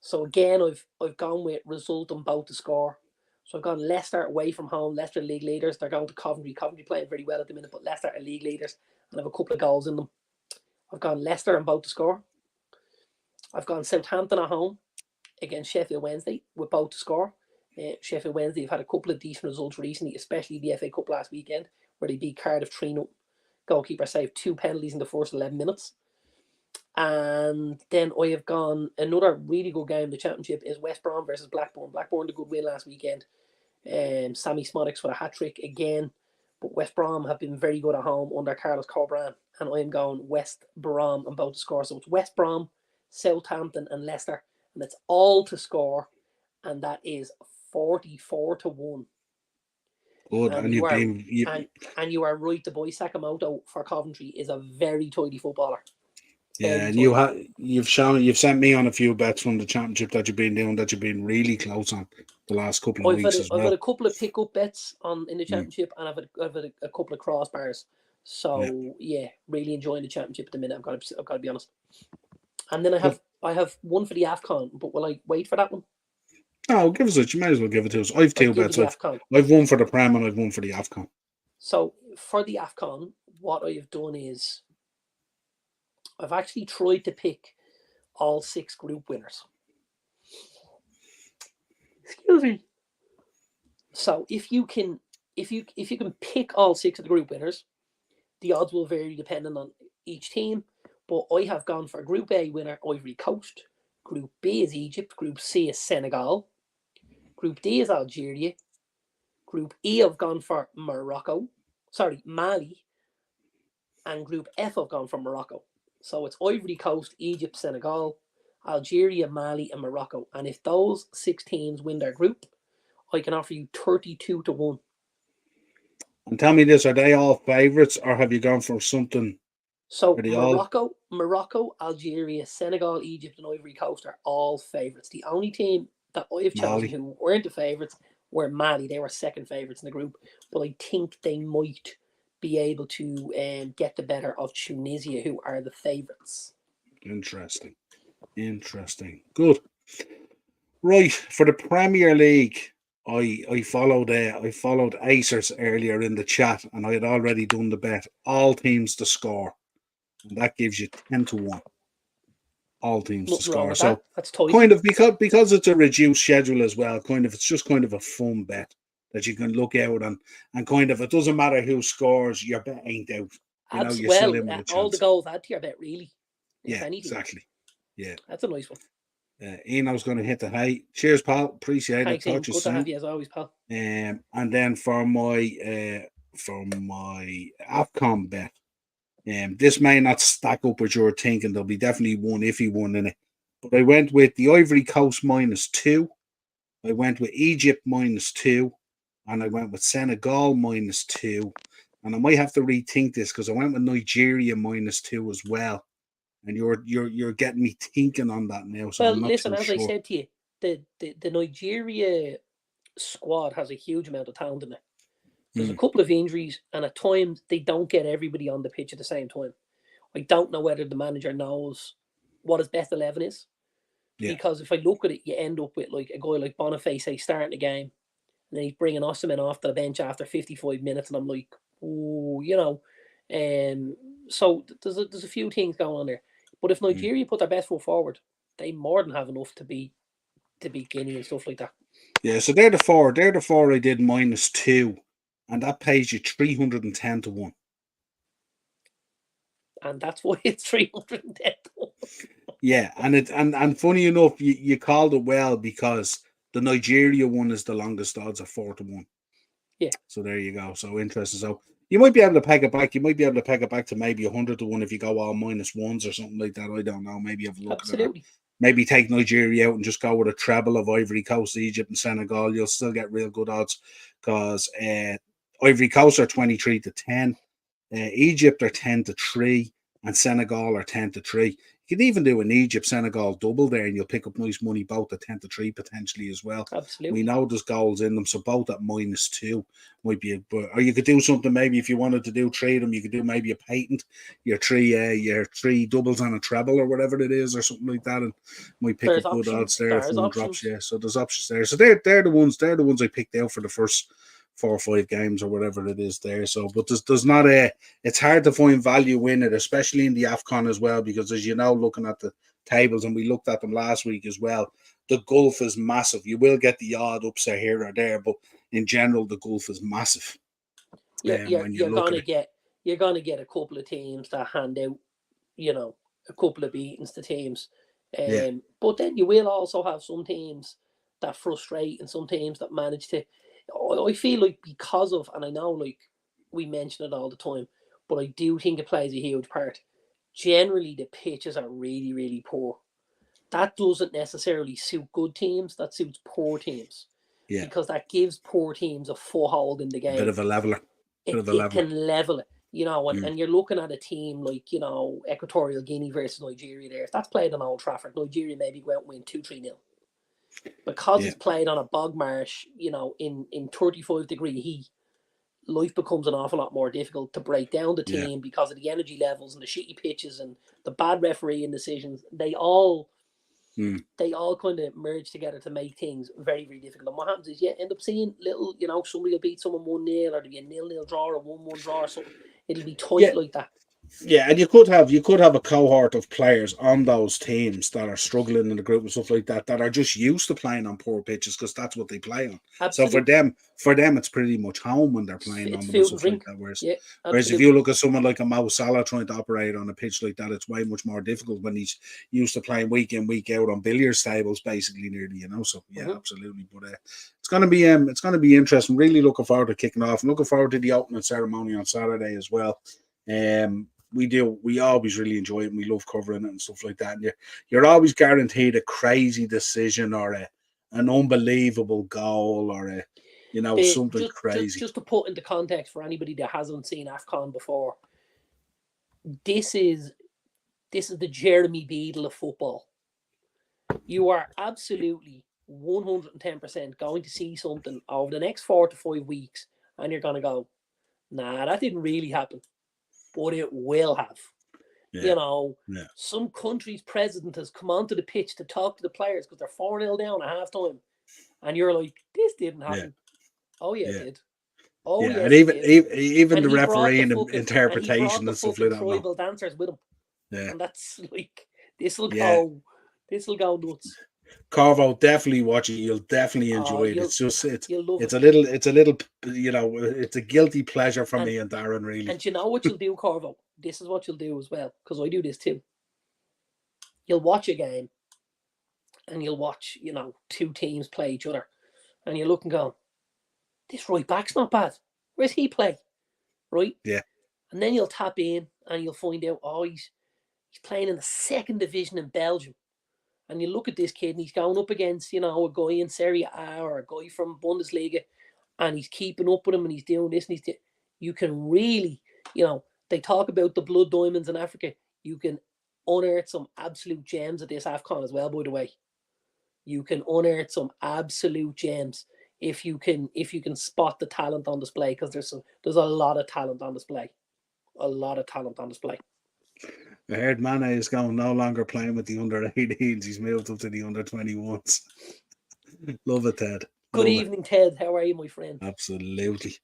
So again, I've gone with result on both to score. So I've gone Leicester away from home. Leicester league leaders. They're going to Coventry. Coventry playing very well at the minute, but Leicester are league leaders and have a couple of goals in them. I've gone Leicester and both to score. I've gone Southampton at home against Sheffield Wednesday with both to score. Sheffield Wednesday have had a couple of decent results recently, especially the FA Cup last weekend, where they beat Cardiff 3-0. Goalkeeper saved 2 penalties in the first 11 minutes. And then I have gone another really good game. The Championship is West Brom versus Blackburn. Blackburn, a good win last weekend. Sammy Smodics with a hat-trick again. But West Brom have been very good at home under Carlos Corberán. And I am going West Brom and both to score. So it's West Brom, Southampton and Leicester. And it's all to score. And that is 44 to 1. Good. And you are right. The boy Sakamoto for Coventry is a very tidy footballer. Yeah, and you've sent me on a few bets from the Championship that you've been doing that you've been really close on the last couple of weeks as well. I've had a couple of pick-up bets in the Championship, and I've had a couple of crossbars. So yeah, really enjoying the Championship at the minute. I've got to be honest. And then I have one for the AFCON, but will I wait for that one? No, give us it. You might as well give it to us. I've 2 bets. I've one for the Prem and I've one for the AFCON. So for the AFCON, what I have done is I've actually tried to pick all 6 group winners. Excuse me. So if you can pick all 6 of the group winners, the odds will vary depending on each team. But I have gone for Group A winner, Ivory Coast. Group B is Egypt. Group C is Senegal. Group D is Algeria. Group E I've gone for Mali. And Group F I've gone for Morocco. So it's Ivory Coast, Egypt, Senegal, Algeria, Mali, and Morocco. And if those 6 teams win their group, I can offer you 32 to 1. And tell me this, are they all favourites or have you gone for something? So Morocco, Algeria, Senegal, Egypt, and Ivory Coast are all favourites. The only team that I've chosen who weren't the favourites were Mali. They were second favourites in the group. But I think they might be able to get the better of Tunisia, who are the favourites. Interesting. Good. Right, for the Premier League, I followed Acers earlier in the chat, and I had already done the bet. All teams to score, and that gives you 10 to 1. All teams to score. So that's totally kind of because it's a reduced schedule as well. It's just kind of a fun bet that you can look out and kind of, it doesn't matter who scores, your bet ain't out. You're still in with a chance. All the goals add to your bet, really. Yeah, exactly. Yeah, that's a nice one. Ian, I was going to hit the hay. Cheers, pal. Appreciate it. Thanks, good to have you as always, pal. And then for my AFCON bet, this may not stack up with your thinking. There'll be definitely one iffy one in it. But I went with the Ivory Coast -2 I went with Egypt -2, and I went with Senegal -2. And I might have to rethink this because I went with Nigeria -2 as well. And you're getting me thinking on that now, so Well, I'm not listen, too as I sure. said to you, the Nigeria squad has a huge amount of talent in it. There's a couple of injuries, and at times they don't get everybody on the pitch at the same time. I don't know whether the manager knows what his best 11 is. Yeah. Because if I look at it, you end up with like a guy like Boniface starting the game, and then he's bringing Osimhen off the bench after 55 minutes, and I'm like, oh, so there's a few things going on there. But if Nigeria put their best foot forward, they more than have enough to beat Guinea and stuff like that. Yeah, so they're the four. They're the four I did -2, and that pays you 310 to 1. And that's why it's 310 to 1. Yeah, and funny enough, you called it well because the Nigeria one is the longest odds of 4 to 1. Yeah. So there you go. So interesting. So you might be able to peg it back. You might be able to peg it back to maybe 100 to 1 if you go all -1s or something like that. I don't know. Maybe have a look at that. Maybe take Nigeria out and just go with a treble of Ivory Coast, Egypt, and Senegal. You'll still get real good odds because Ivory Coast are 23 to 10, Egypt are 10 to 3, and Senegal are 10 to 3. You could even do an Egypt-Senegal double there, and you'll pick up nice money both at 10 to 3 potentially as well. Absolutely. We know there's goals in them, so both at -2 might be. Or you could do something maybe if you wanted to do 3 of them. You could do maybe a patent, your three doubles and a treble or whatever it is, or something like that, and might pick up good odds there if one drops. Yeah, so there's options there. So they're the ones. They're the ones I picked out for the first 4 or 5 games or whatever it is there. So, but there's not it's hard to find value in it, especially in the AFCON as well, because as you know, looking at the tables, and we looked at them last week as well, the gulf is massive. You will get the odd upset here or there, but in general, the gulf is massive. Yeah, you're gonna get a couple of teams that hand out, a couple of beatings to teams. But then you will also have some teams that frustrate and some teams that manage to. I feel like because of, and I know like we mention it all the time, but I do think it plays a huge part. Generally, the pitches are really, really poor. That doesn't necessarily suit good teams. That suits poor teams. Yeah. Because that gives poor teams a foothold in the game. Bit of a leveler. It can level it, and you're looking at a team like, Equatorial Guinea versus Nigeria there. If that's played on Old Trafford, Nigeria maybe go out and win 2-3-0. Because it's played on a bog marsh, in 35-degree heat, life becomes an awful lot more difficult to break down the team because of the energy levels and the shitty pitches and the bad refereeing decisions. They all kind of merge together to make things very, very difficult. And what happens is you end up seeing little, somebody will beat someone 1-0 or there'll be a 0-0 draw or 1-1 draw or something. It'll be tight like that. Yeah, and you could have a cohort of players on those teams that are struggling in the group and stuff like that are just used to playing on poor pitches because that's what they play on. Absolutely. So for them, it's pretty much home when they're playing on them and stuff like that. Whereas if you look at someone like a Mo Salah trying to operate on a pitch like that, it's way much more difficult when he's used to playing week in, week out on billiards tables, basically nearly. So absolutely. But it's gonna be interesting. Really looking forward to kicking off. I'm looking forward to the opening ceremony on Saturday as well. We always really enjoy it and we love covering it and stuff like that. And you're always guaranteed a crazy decision or an unbelievable goal or something crazy. Just to put into context for anybody that hasn't seen AFCON before, this is the Jeremy Beadle of football. You are absolutely 110% going to see something over the next 4 to 5 weeks and you're going to go, nah, that didn't really happen. But it will have. Some country's president has come onto the pitch to talk to the players because they're 4-0 down at halftime. And you're like, this didn't happen. Oh, yeah, it did. Oh, yeah. And even the referee and interpretation and stuff like that. Tribal dancers with him. Yeah. And that's like, this will go nuts. Carvo, definitely watch it. You'll definitely enjoy it. It's a little, it's a guilty pleasure for me and Darren, really. And you know what you'll do, Carvo? This is what you'll do as well, because I do this too. You'll watch a game and you'll watch, two teams play each other. And you look and go, this right back's not bad. Where's he play? Right? Yeah. And then you'll tap in and you'll find out, he's playing in the second division in Belgium. And you look at this kid, and he's going up against, a guy in Serie A or a guy from Bundesliga, and he's keeping up with him, and he's doing this, and you can really, they talk about the blood diamonds in Africa. You can unearth some absolute gems at this AFCON as well, by the way. You can unearth some absolute gems if you can spot the talent on display, because there's a lot of talent on display. A lot of talent on display. I heard Mane is no longer playing with the under-18s. He's moved up to the under-21s. Love it, Ted. Good evening, Ted. How are you, my friend? Absolutely.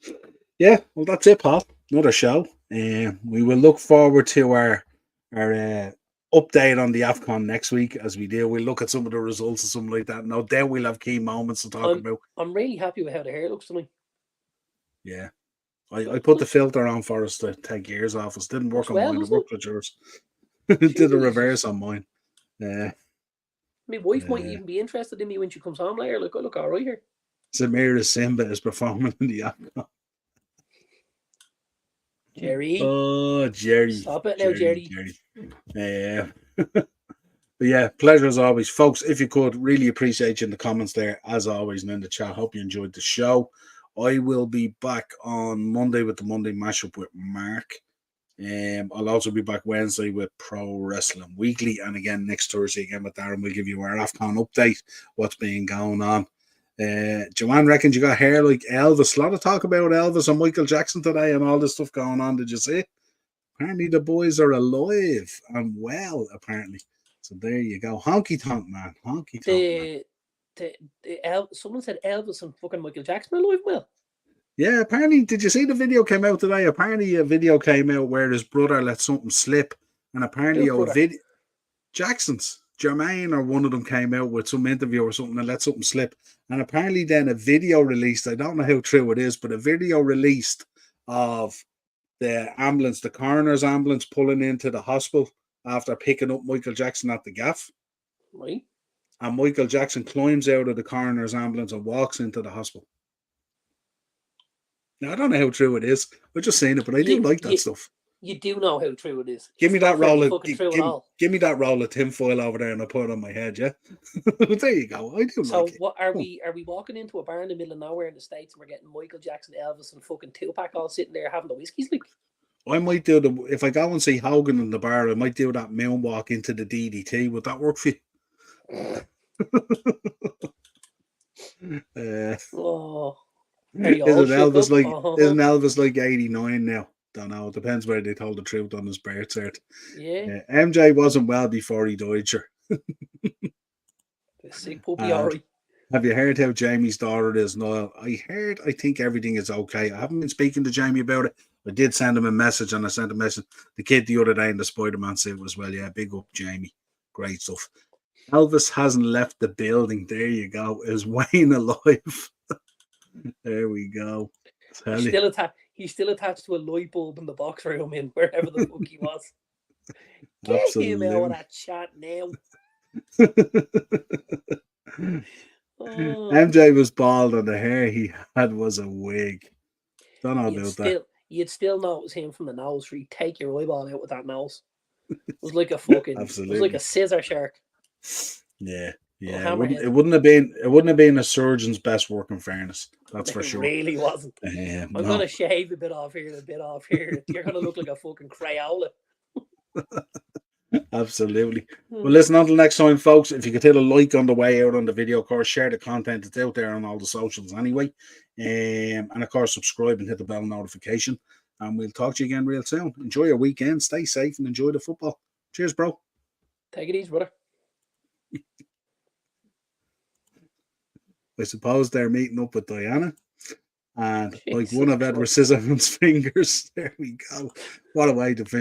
Yeah, well, that's it, Paul. Another show. We will look forward to our update on the AFCON next week as we do. We'll look at some of the results and something like that. No doubt we'll have key moments to talk about. I'm really happy with how the hair looks tonight. Yeah. I put the filter on for us to take years off us. Didn't work on mine. It worked with yours. It did the reverse on mine. Yeah. My wife might even be interested in me when she comes home later. Look, I look all right here. Samira Simba is performing in the AFCON. Jerry. Oh, Jerry. Stop it now, Jerry. Yeah. But yeah, pleasure as always. Folks, if you could, really appreciate you in the comments there, as always, and in the chat. Hope you enjoyed the show. I will be back on Monday with the Monday mashup with Mark. I'll also be back Wednesday with Pro Wrestling Weekly, and again next Thursday again with Darren. We'll give you our AFCON update, what's been going on. Joanne reckons you got hair like Elvis. A lot of talk about Elvis and Michael Jackson today and all this stuff going on. Did you see? Apparently the boys are alive and well, apparently. So there you go. Honky tonk, man. Honky tonk. Someone said Elvis and fucking Michael Jackson are alive well. Yeah, apparently, did you see the video came out today? Apparently a video came out where his brother let something slip, and apparently Jackson's, Jermaine or one of them came out with some interview or something and let something slip, and apparently then a video released, I don't know how true it is, but a video released of the ambulance, the coroner's ambulance pulling into the hospital after picking up Michael Jackson at the gaff. Right. And Michael Jackson climbs out of the coroner's ambulance and walks into the hospital. Now, I don't know how true it is. I've just seen it, but I do like that stuff. You do know how true it is. Give me that roll of tinfoil over there, and I'll put it on my head. Yeah, there you go. I do. So, like what are we walking into a bar in the middle of nowhere in the States, and we're getting Michael Jackson, Elvis, and fucking Tupac all sitting there having the whiskeys? Like, I might do if I go and see Hogan in the bar, I might do that moonwalk into the DDT. Would that work for you? Isn't Elvis like 89 now? Don't know. It depends where they told the truth on his birth cert. Yeah. MJ wasn't well before he died, sure. The sick puppy, alright. Have you heard how Jamie's daughter is, Niall? I think everything is okay. I haven't been speaking to Jamie about it. I did send him a message, and I sent a message. The kid the other day in the Spider-Man suit as well. Yeah, big up, Jamie. Great stuff. Elvis hasn't left the building. There you go. Is Wayne alive? There we go. He's still attached to a light bulb in the box room in wherever the fuck he was. Get him out of that chat now. MJ was bald and the hair he had was a wig. Don't know about that. You'd still know it was him from the nose. Where you take your eyeball out with that nose. It was like a fucking. Absolutely. It was like a scissor shark. Yeah. Yeah, it wouldn't have been a surgeon's best work, in fairness. That's for sure. It really wasn't. I'm gonna shave a bit off here, a bit off here. You're gonna look like a fucking Crayola. Absolutely. Well, listen, until next time, folks. If you could hit a like on the way out on the video, of course, share the content that's out there on all the socials anyway. And of course, subscribe and hit the bell notification. And we'll talk to you again real soon. Enjoy your weekend, stay safe, and enjoy the football. Cheers, bro. Take it easy, brother. I suppose they're meeting up with Diana, and like one of Edward Scissorhands' fingers. There we go. What a way to finish.